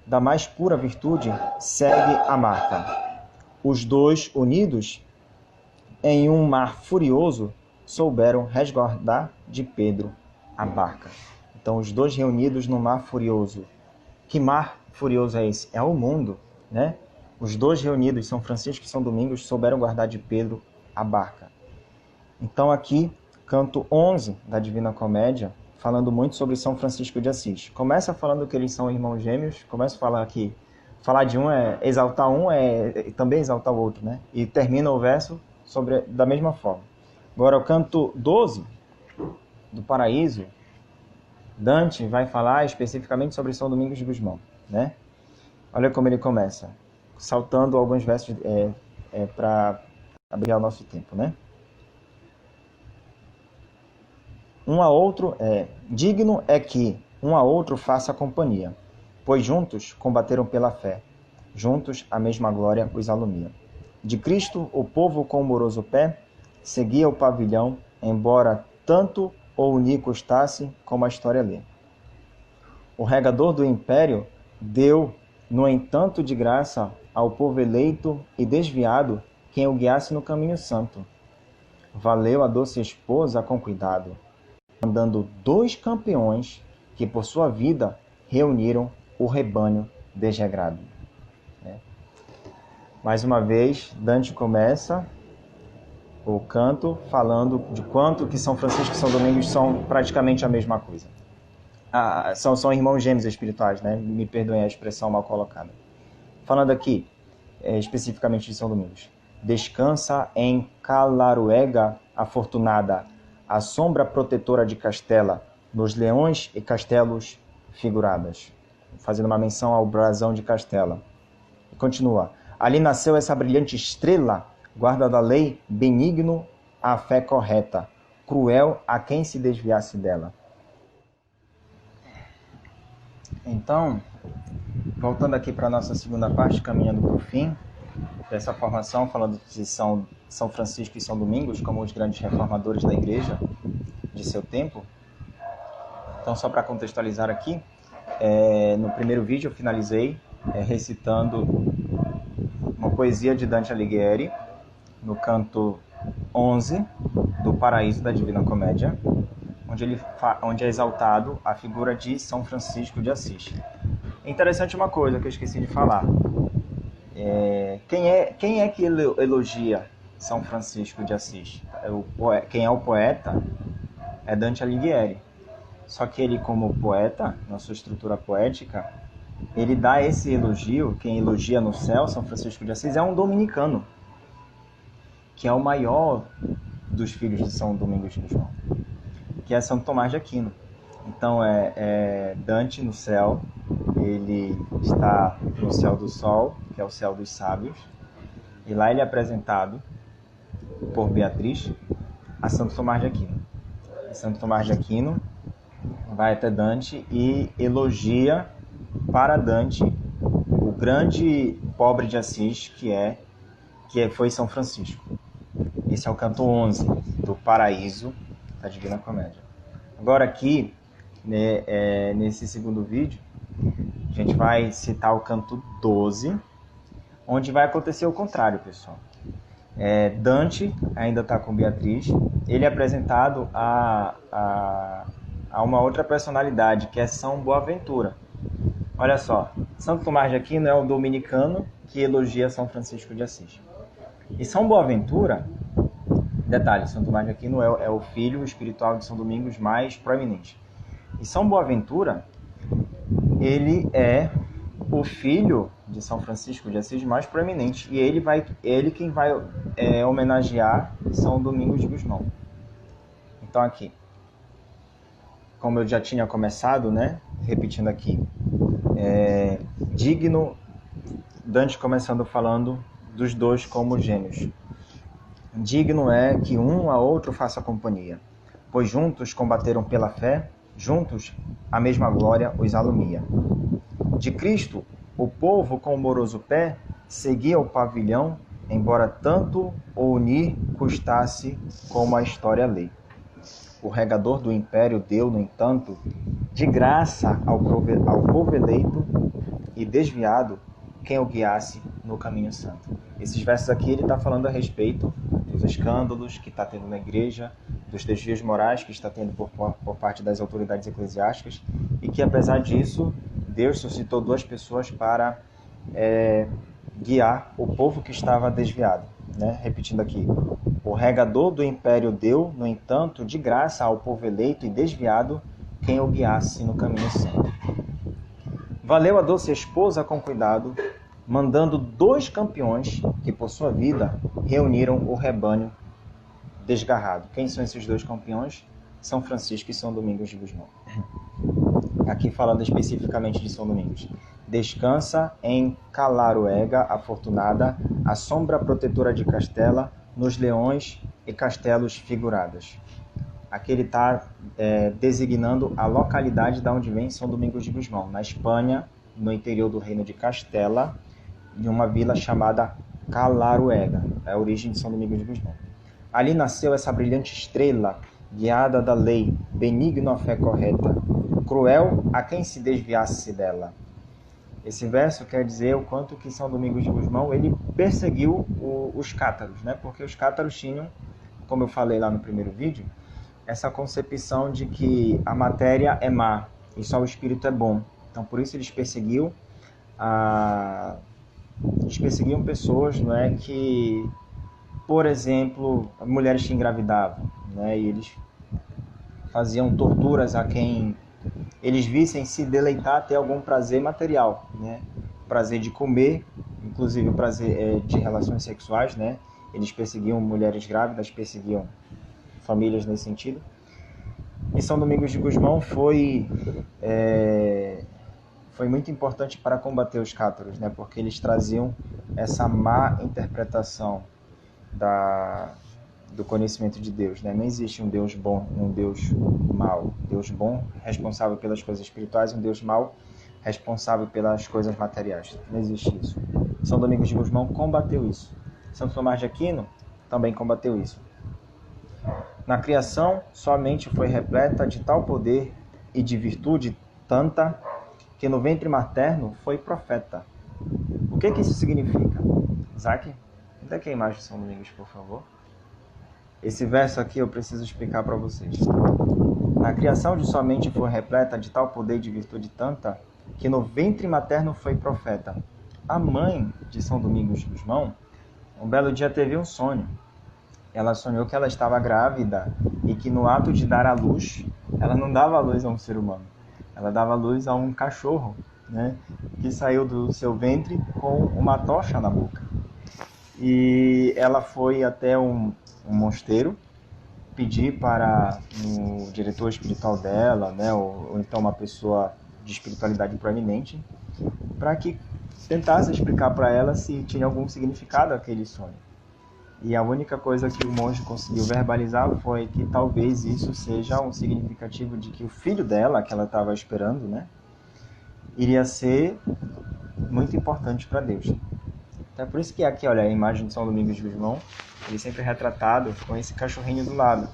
da mais pura virtude, segue a marca. Os dois, unidos em um mar furioso, souberam resguardar de Pedro a barca. Então, os dois reunidos no mar furioso. Que mar furioso é esse? É o mundo, né? Os dois reunidos, São Francisco e São Domingos, souberam guardar de Pedro a barca. Então, aqui, canto 11 da Divina Comédia, falando muito sobre São Francisco de Assis. Começa falando que eles são irmãos gêmeos, começa a falar aqui, falar de um é exaltar um, é também exaltar o outro, né? E termina o verso da mesma forma. Agora, o canto 12 do Paraíso, Dante vai falar especificamente sobre São Domingos de Gusmão, né? Olha como ele começa, saltando alguns versos para abreviar o nosso tempo, né? Um a outro digno é que um a outro faça companhia, pois juntos combateram pela fé, juntos a mesma glória os alumia. De Cristo o povo com moroso pé seguia o pavilhão, embora tanto ou unir custasse, como a história lê. O regador do império deu, no entanto, de graça ao povo eleito e desviado quem o guiasse no caminho santo. Valeu a doce esposa com cuidado, mandando 2 campeões que por sua vida reuniram o rebanho desregrado. Mais uma vez, Dante começa o canto falando de quanto que São Francisco e São Domingos são praticamente a mesma coisa. São irmãos gêmeos espirituais, né? Me perdoem a expressão mal colocada. Falando aqui, especificamente de São Domingos. Descansa em Calaruega afortunada, a sombra protetora de Castela, nos leões e castelos figuradas. Fazendo uma menção ao brasão de Castela. E continua. Ali nasceu essa brilhante estrela, guarda da lei, benigno à fé correta, cruel a quem se desviasse dela. Então, voltando aqui para a nossa segunda parte, caminhando para o fim dessa formação, falando de São Francisco e São Domingos como os grandes reformadores da igreja de seu tempo. Então, só para contextualizar aqui, no primeiro vídeo eu finalizei recitando uma poesia de Dante Alighieri, no canto 11 do Paraíso da Divina Comédia, onde é exaltado a figura de São Francisco de Assis. É interessante uma coisa que eu esqueci de falar. Quem é que elogia São Francisco de Assis? Quem é o poeta é Dante Alighieri. Só que ele, como poeta, na sua estrutura poética, ele dá esse elogio, quem elogia no céu, São Francisco de Assis, é um dominicano, que é o maior dos filhos de São Domingos de Gusmão, que é Santo Tomás de Aquino. Então, Dante no céu, ele está no céu do sol, que é o céu dos sábios, e lá ele é apresentado por Beatriz a Santo Tomás de Aquino. E Santo Tomás de Aquino vai até Dante e elogia para Dante o grande pobre de Assis que foi São Francisco. Esse é o canto 11 do Paraíso da Divina Comédia. Agora aqui, nesse segundo vídeo, a gente vai citar o canto 12, onde vai acontecer o contrário, pessoal. Dante ainda está com Beatriz, ele é apresentado a uma outra personalidade, que é São Boaventura. Olha só, Santo Tomás de Aquino é o dominicano que elogia São Francisco de Assis. E São Boaventura Detalhe, São Tomás de Aquino é o filho espiritual de São Domingos mais proeminente. E São Boaventura, ele é o filho de São Francisco de Assis mais proeminente. E ele quem vai homenagear São Domingos de Gusmão. Então aqui, como eu já tinha começado, né, repetindo aqui, digno, Dante começando falando dos dois como gêmeos. Digno é que um a outro faça companhia, pois juntos combateram pela fé, juntos a mesma glória os alumia. De Cristo, o povo com o moroso pé seguia o pavilhão, embora tanto o unir custasse como a história lê. O regador do império deu, no entanto, de graça ao povo eleito e desviado quem o guiasse no caminho santo. Esses versos aqui ele está falando a respeito dos escândalos que está tendo na igreja, dos desvios morais que está tendo por parte das autoridades eclesiásticas, e que apesar disso, Deus suscitou duas pessoas para guiar o povo que estava desviado. Né? Repetindo aqui, o regador do império deu, no entanto, de graça ao povo eleito e desviado quem o guiasse no caminho santo. Valeu a doce esposa com cuidado, mandando 2 campeões que, por sua vida, reuniram o rebanho desgarrado. Quem são esses 2 campeões? São Francisco e São Domingos de Gusmão. Aqui falando especificamente de São Domingos. Descansa em Calaruega, afortunada, a sombra protetora de Castela, nos leões e castelos figuradas. Aqui ele está designando a localidade da onde vem São Domingos de Gusmão, na Espanha, no interior do reino de Castela, de uma vila chamada Calaruega, é a origem de São Domingos de Gusmão. Ali nasceu essa brilhante estrela, guiada da lei, benigno à fé correta, cruel a quem se desviasse dela. Esse verso quer dizer o quanto que São Domingos de Gusmão ele perseguiu os cátaros, né? Porque os cátaros tinham, como eu falei lá no primeiro vídeo, essa concepção de que a matéria é má e só o espírito é bom. Então, por isso eles perseguiam pessoas, não é, que, por exemplo, mulheres que engravidavam, né, e eles faziam torturas a quem eles vissem se deleitar, ter algum prazer material, né, prazer de comer, inclusive o prazer de relações sexuais, né, eles perseguiam mulheres grávidas, perseguiam famílias nesse sentido. E São Domingos de Gusmão foi muito importante para combater os cátaros, né? Porque eles traziam essa má interpretação do conhecimento de Deus, né? Não existe um Deus bom e um Deus mau. Deus bom, responsável pelas coisas espirituais, e um Deus mau, responsável pelas coisas materiais. Não existe isso. São Domingos de Gusmão combateu isso. São Tomás de Aquino também combateu isso. Na criação, sua mente foi repleta de tal poder e de virtude tanta que no ventre materno foi profeta. O que isso significa? Isaac, dê aqui a imagem de São Domingos, por favor. Esse verso aqui eu preciso explicar para vocês. Na criação de sua mente foi repleta de tal poder e de virtude tanta que no ventre materno foi profeta. A mãe de São Domingos de Gusmão, um belo dia teve um sonho. Ela sonhou que ela estava grávida e que no ato de dar à luz, ela não dava à luz a um ser humano, ela dava à luz a um cachorro, né, que saiu do seu ventre com uma tocha na boca. E ela foi até um mosteiro pedir para o diretor espiritual dela, né, ou então uma pessoa de espiritualidade proeminente, para que tentasse explicar para ela se tinha algum significado aquele sonho. E a única coisa que o monge conseguiu verbalizar foi que talvez isso seja um significativo de que o filho dela, que ela estava esperando, né, iria ser muito importante para Deus. Então é por isso que aqui, olha, a imagem de São Domingos de Gusmão, ele sempre é retratado com esse cachorrinho do lado.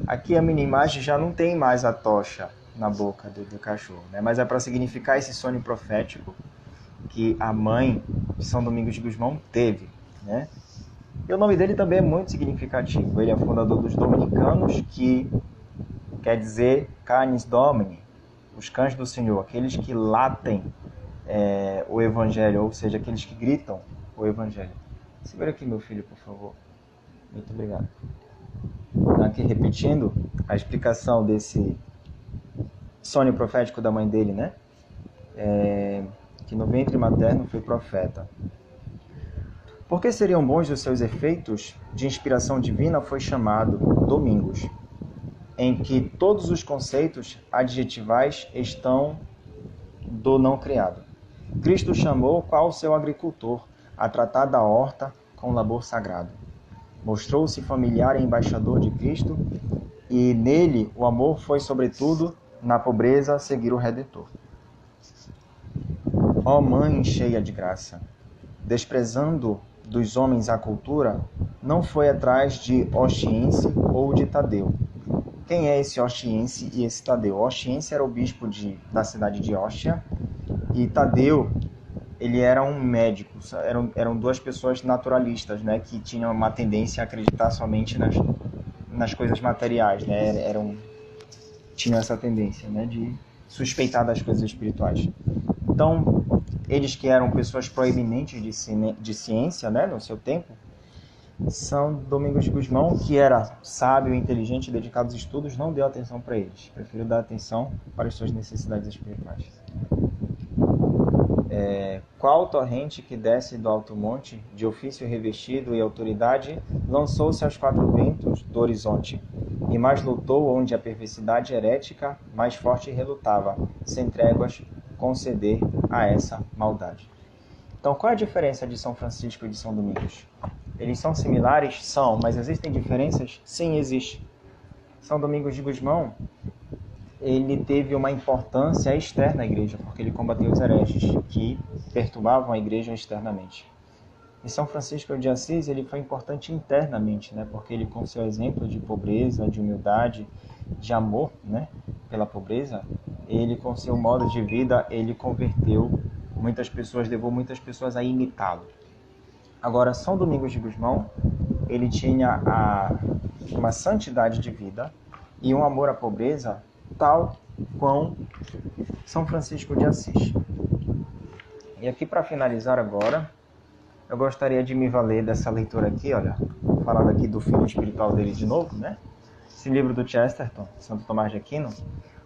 Aqui a mini imagem já não tem mais a tocha na boca do cachorro, né, mas é para significar esse sonho profético que a mãe de São Domingos de Gusmão teve, né? E o nome dele também é muito significativo. Ele é fundador dos dominicanos, que quer dizer canis domini, os cães do Senhor, aqueles que latem o evangelho, ou seja, aqueles que gritam o evangelho. Segura aqui, meu filho, por favor. Muito obrigado. aqui repetindo a explicação desse sonho profético da mãe dele, né? Que no ventre materno foi profeta. Por que seriam bons os seus efeitos de inspiração divina foi chamado Domingos, em que todos os conceitos adjetivais estão do não criado. Cristo chamou qual seu agricultor a tratar da horta com labor sagrado. Mostrou-se familiar e embaixador de Cristo, e nele o amor foi, sobretudo, na pobreza, seguir o Redentor. Ó Mãe cheia de graça, desprezando dos homens a cultura, não foi atrás de Ostiense ou de Tadeu. Quem é esse Ostiense e esse Tadeu? Ostiense era o bispo da cidade de Ostia, e Tadeu, ele era um médico. Eram duas pessoas naturalistas, né, que tinham uma tendência a acreditar somente nas coisas materiais, né? Tinham essa tendência, né, de suspeitar das coisas espirituais. Então, eles que eram pessoas proeminentes de ciência, né, no seu tempo, São Domingos de Gusmão, que era sábio, inteligente e dedicado aos estudos, não deu atenção para eles. Preferiu dar atenção para as suas necessidades espirituais. Qual torrente que desce do alto monte, de ofício revestido e autoridade, lançou-se aos quatro ventos do horizonte, e mais lutou onde a perversidade herética mais forte relutava, sem tréguas conceder a essa maldade. Então, qual é a diferença de São Francisco e de São Domingos? Eles são similares? São, mas existem diferenças? Sim, existe. São Domingos de Gusmão, ele teve uma importância externa à igreja, porque ele combateu os hereges que perturbavam a igreja externamente. E São Francisco de Assis, ele foi importante internamente, né? Porque ele, com seu exemplo de pobreza, de humildade, de amor, né, pela pobreza, ele, com seu modo de vida, ele converteu muitas pessoas, levou muitas pessoas a imitá-lo. Agora, São Domingos de Gusmão, ele tinha uma santidade de vida e um amor à pobreza tal qual São Francisco de Assis. E aqui, para finalizar agora, eu gostaria de me valer dessa leitura aqui, olha, falando aqui do filho espiritual dele de novo, né? Esse livro do Chesterton, Santo Tomás de Aquino,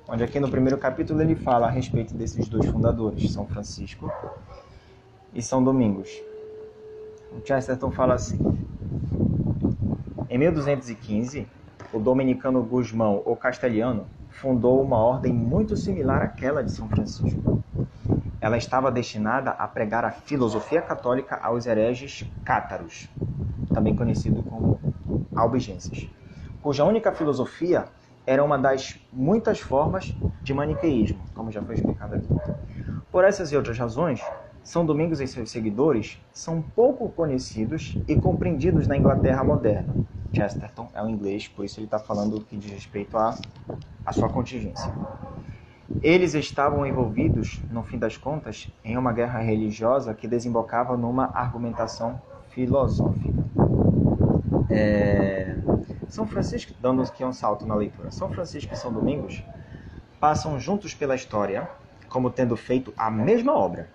onde aqui no primeiro capítulo ele fala a respeito desses dois fundadores, São Francisco e São Domingos. O Chesterton fala assim: em 1215, o dominicano Gusmão, ou Castelhano, fundou uma ordem muito similar àquela de São Francisco. Ela estava destinada a pregar a filosofia católica aos hereges cátaros, também conhecido como albigenses, cuja única filosofia era uma das muitas formas de maniqueísmo, como já foi explicado aqui. Por essas e outras razões, São Domingos e seus seguidores são pouco conhecidos e compreendidos na Inglaterra moderna. Chesterton é um inglês, por isso ele está falando o que diz respeito à sua contingência. Eles estavam envolvidos, no fim das contas, em uma guerra religiosa que desembocava numa argumentação filosófica. São Francisco, dando aqui um salto na leitura, São Francisco e São Domingos passam juntos pela história como tendo feito a mesma obra.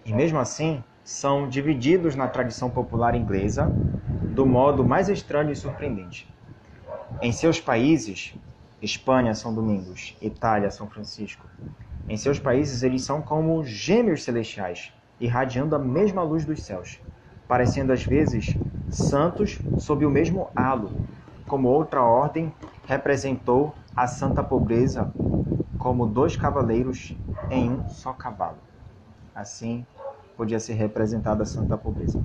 E mesmo assim, são divididos na tradição popular inglesa do modo mais estranho e surpreendente. Em seus países, Espanha, São Domingos, Itália, São Francisco, em seus países eles são como gêmeos celestiais, irradiando a mesma luz dos céus, parecendo às vezes santos sob o mesmo halo, como outra ordem representou a santa pobreza como dois cavaleiros em um só cavalo. Assim podia ser representada a santa pobreza.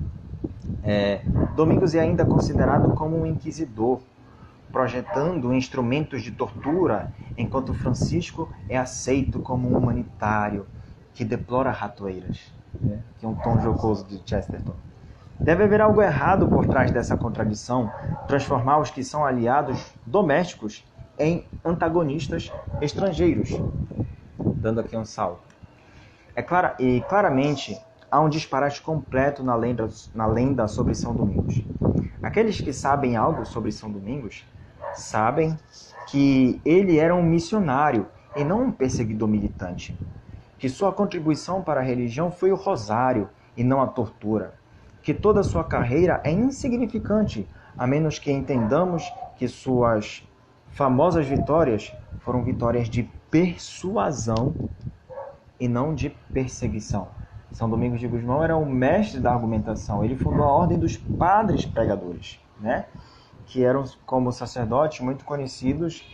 Domingos é ainda considerado como um inquisidor, projetando instrumentos de tortura, enquanto Francisco é aceito como um humanitário que deplora ratoeiras, que é um tom jocoso de Chesterton. Deve haver algo errado por trás dessa contradição, transformar os que são aliados domésticos em antagonistas estrangeiros, dando aqui um salto. Claramente, há um disparate completo na lenda sobre São Domingos. Aqueles que sabem algo sobre São Domingos sabem que ele era um missionário e não um perseguidor militante, que sua contribuição para a religião foi o rosário e não a tortura, que toda sua carreira é insignificante, a menos que entendamos que suas famosas vitórias foram vitórias de persuasão e não de perseguição. São Domingos de Gusmão era o mestre da argumentação. Ele fundou a Ordem dos Padres Pregadores, né? Que eram, como sacerdotes, muito conhecidos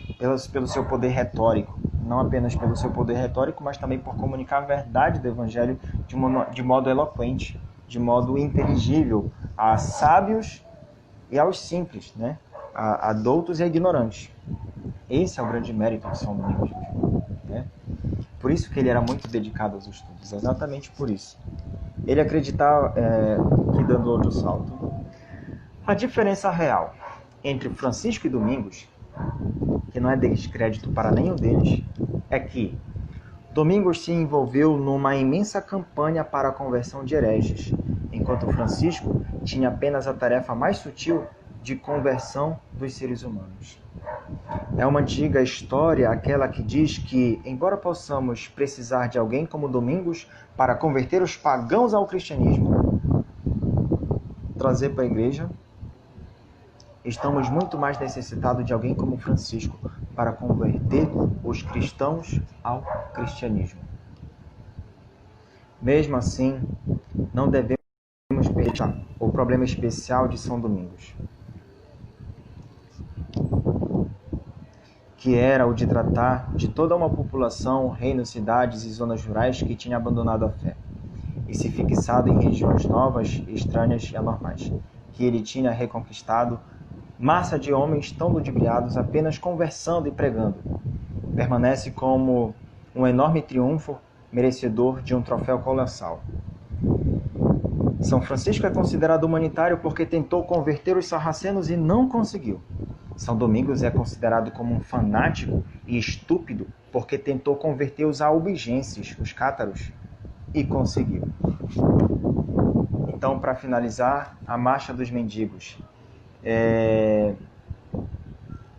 pelo seu poder retórico. Não apenas pelo seu poder retórico, mas também por comunicar a verdade do Evangelho de modo eloquente, de modo inteligível a sábios e aos simples, né? A doutos e a ignorantes. Esse é o grande mérito de São Domingos de Gusmão, né? Por isso que ele era muito dedicado aos estudos, exatamente por isso. Ele acreditava, que dando outro salto, a diferença real entre Francisco e Domingos, que não é descrédito para nenhum deles, é que Domingos se envolveu numa imensa campanha para a conversão de hereges, enquanto Francisco tinha apenas a tarefa mais sutil de conversão dos seres humanos. É uma antiga história aquela que diz que, embora possamos precisar de alguém como Domingos para converter os pagãos ao cristianismo, trazer para a igreja, estamos muito mais necessitados de alguém como Francisco para converter os cristãos ao cristianismo. Mesmo assim, não devemos perder o problema especial de São Domingos, que era o de tratar de toda uma população, reinos, cidades e zonas rurais que tinha abandonado a fé e se fixado em regiões novas, estranhas e anormais, que ele tinha reconquistado massa de homens tão ludibriados apenas conversando e pregando. Permanece como um enorme triunfo merecedor de um troféu colossal. São Francisco é considerado humanitário porque tentou converter os sarracenos e não conseguiu. São Domingos é considerado como um fanático e estúpido porque tentou converter os albigenses, os cátaros, e conseguiu. Então, para finalizar, a marcha dos mendigos.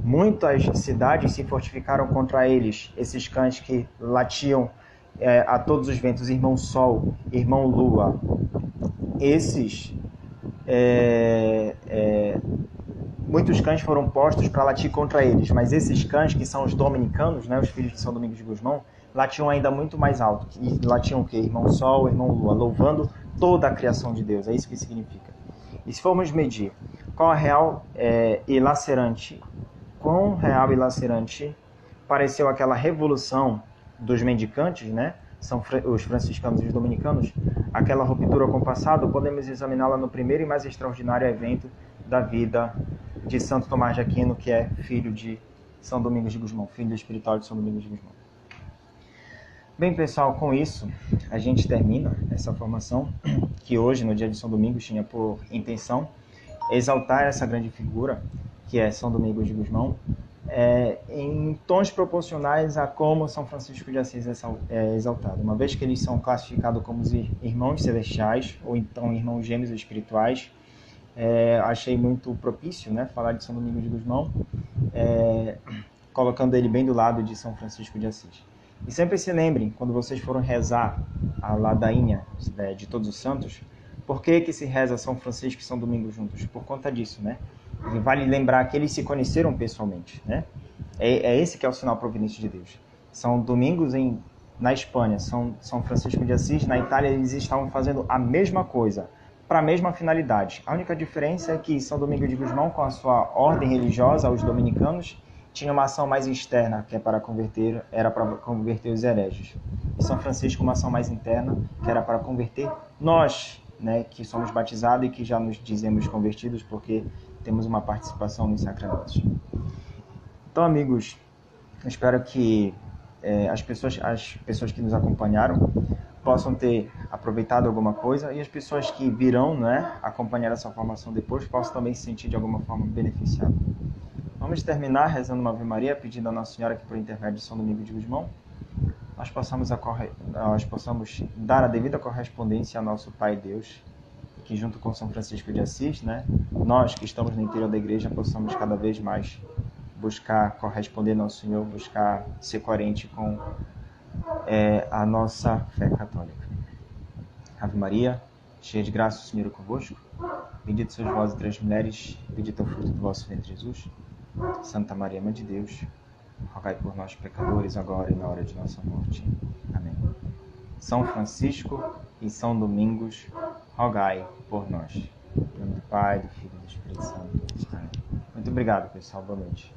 Muitas cidades se fortificaram contra eles, esses cães que latiam a todos os ventos, irmão Sol, irmão Lua. Muitos cães foram postos para latir contra eles, mas esses cães, que são os dominicanos, né, os filhos de São Domingos de Gusmão, latiam ainda muito mais alto. E latiam o quê? Irmão Sol, irmão Lua, louvando toda a criação de Deus. É isso que significa. E se formos medir quão real e lacerante pareceu aquela revolução dos mendicantes, né? São os franciscanos e os dominicanos, aquela ruptura com o passado, podemos examiná-la no primeiro e mais extraordinário evento da vida de Santo Tomás de Aquino, que é filho de São Domingos de Gusmão, filho espiritual de São Domingos de Gusmão. Bem, pessoal, com isso a gente termina essa formação, que hoje, no dia de São Domingos, tinha por intenção exaltar essa grande figura, que é São Domingos de Gusmão, em tons proporcionais a como São Francisco de Assis é exaltado. Uma vez que eles são classificados como os irmãos celestiais, ou então irmãos gêmeos espirituais, achei muito propício, né, falar de São Domingos de Gusmão, colocando ele bem do lado de São Francisco de Assis. E sempre se lembrem, quando vocês forem rezar a ladainha de Todos os Santos, por que se reza São Francisco e São Domingos juntos? Por conta disso, né? E vale lembrar que eles se conheceram pessoalmente, né? É esse que é o sinal providente de Deus. São Domingos na Espanha, São Francisco de Assis na Itália, eles estavam fazendo a mesma coisa, para a mesma finalidade. A única diferença é que São Domingos de Gusmão, com a sua ordem religiosa, os dominicanos, tinha uma ação mais externa, que era para converter os hereges. E São Francisco, uma ação mais interna, que era para converter nós, né, que somos batizados e que já nos dizemos convertidos, porque temos uma participação nos sacramentos. Então, amigos, espero que as pessoas que nos acompanharam possam ter aproveitado alguma coisa, e as pessoas que virão, né, acompanhar essa formação depois possam também se sentir de alguma forma beneficiadas. Vamos terminar rezando uma Ave Maria, pedindo a Nossa Senhora que, por intermédio de São Domingos de Gusmão, nós possamos dar a devida correspondência ao nosso Pai Deus, que junto com São Francisco de Assis, né, nós que estamos no interior da igreja possamos cada vez mais buscar corresponder ao Senhor, buscar ser coerente com a nossa fé católica. Ave Maria, cheia de graça, o Senhor é convosco. Bendito sois vós entre as mulheres, bendito é o fruto do vosso ventre, Jesus. Santa Maria, Mãe de Deus, rogai por nós, pecadores, agora e na hora de nossa morte. Amém. São Francisco e São Domingos, rogai por nós. Em nome do Pai, do Filho e do Espírito Santo. Amém. Muito obrigado, pessoal. Boa noite.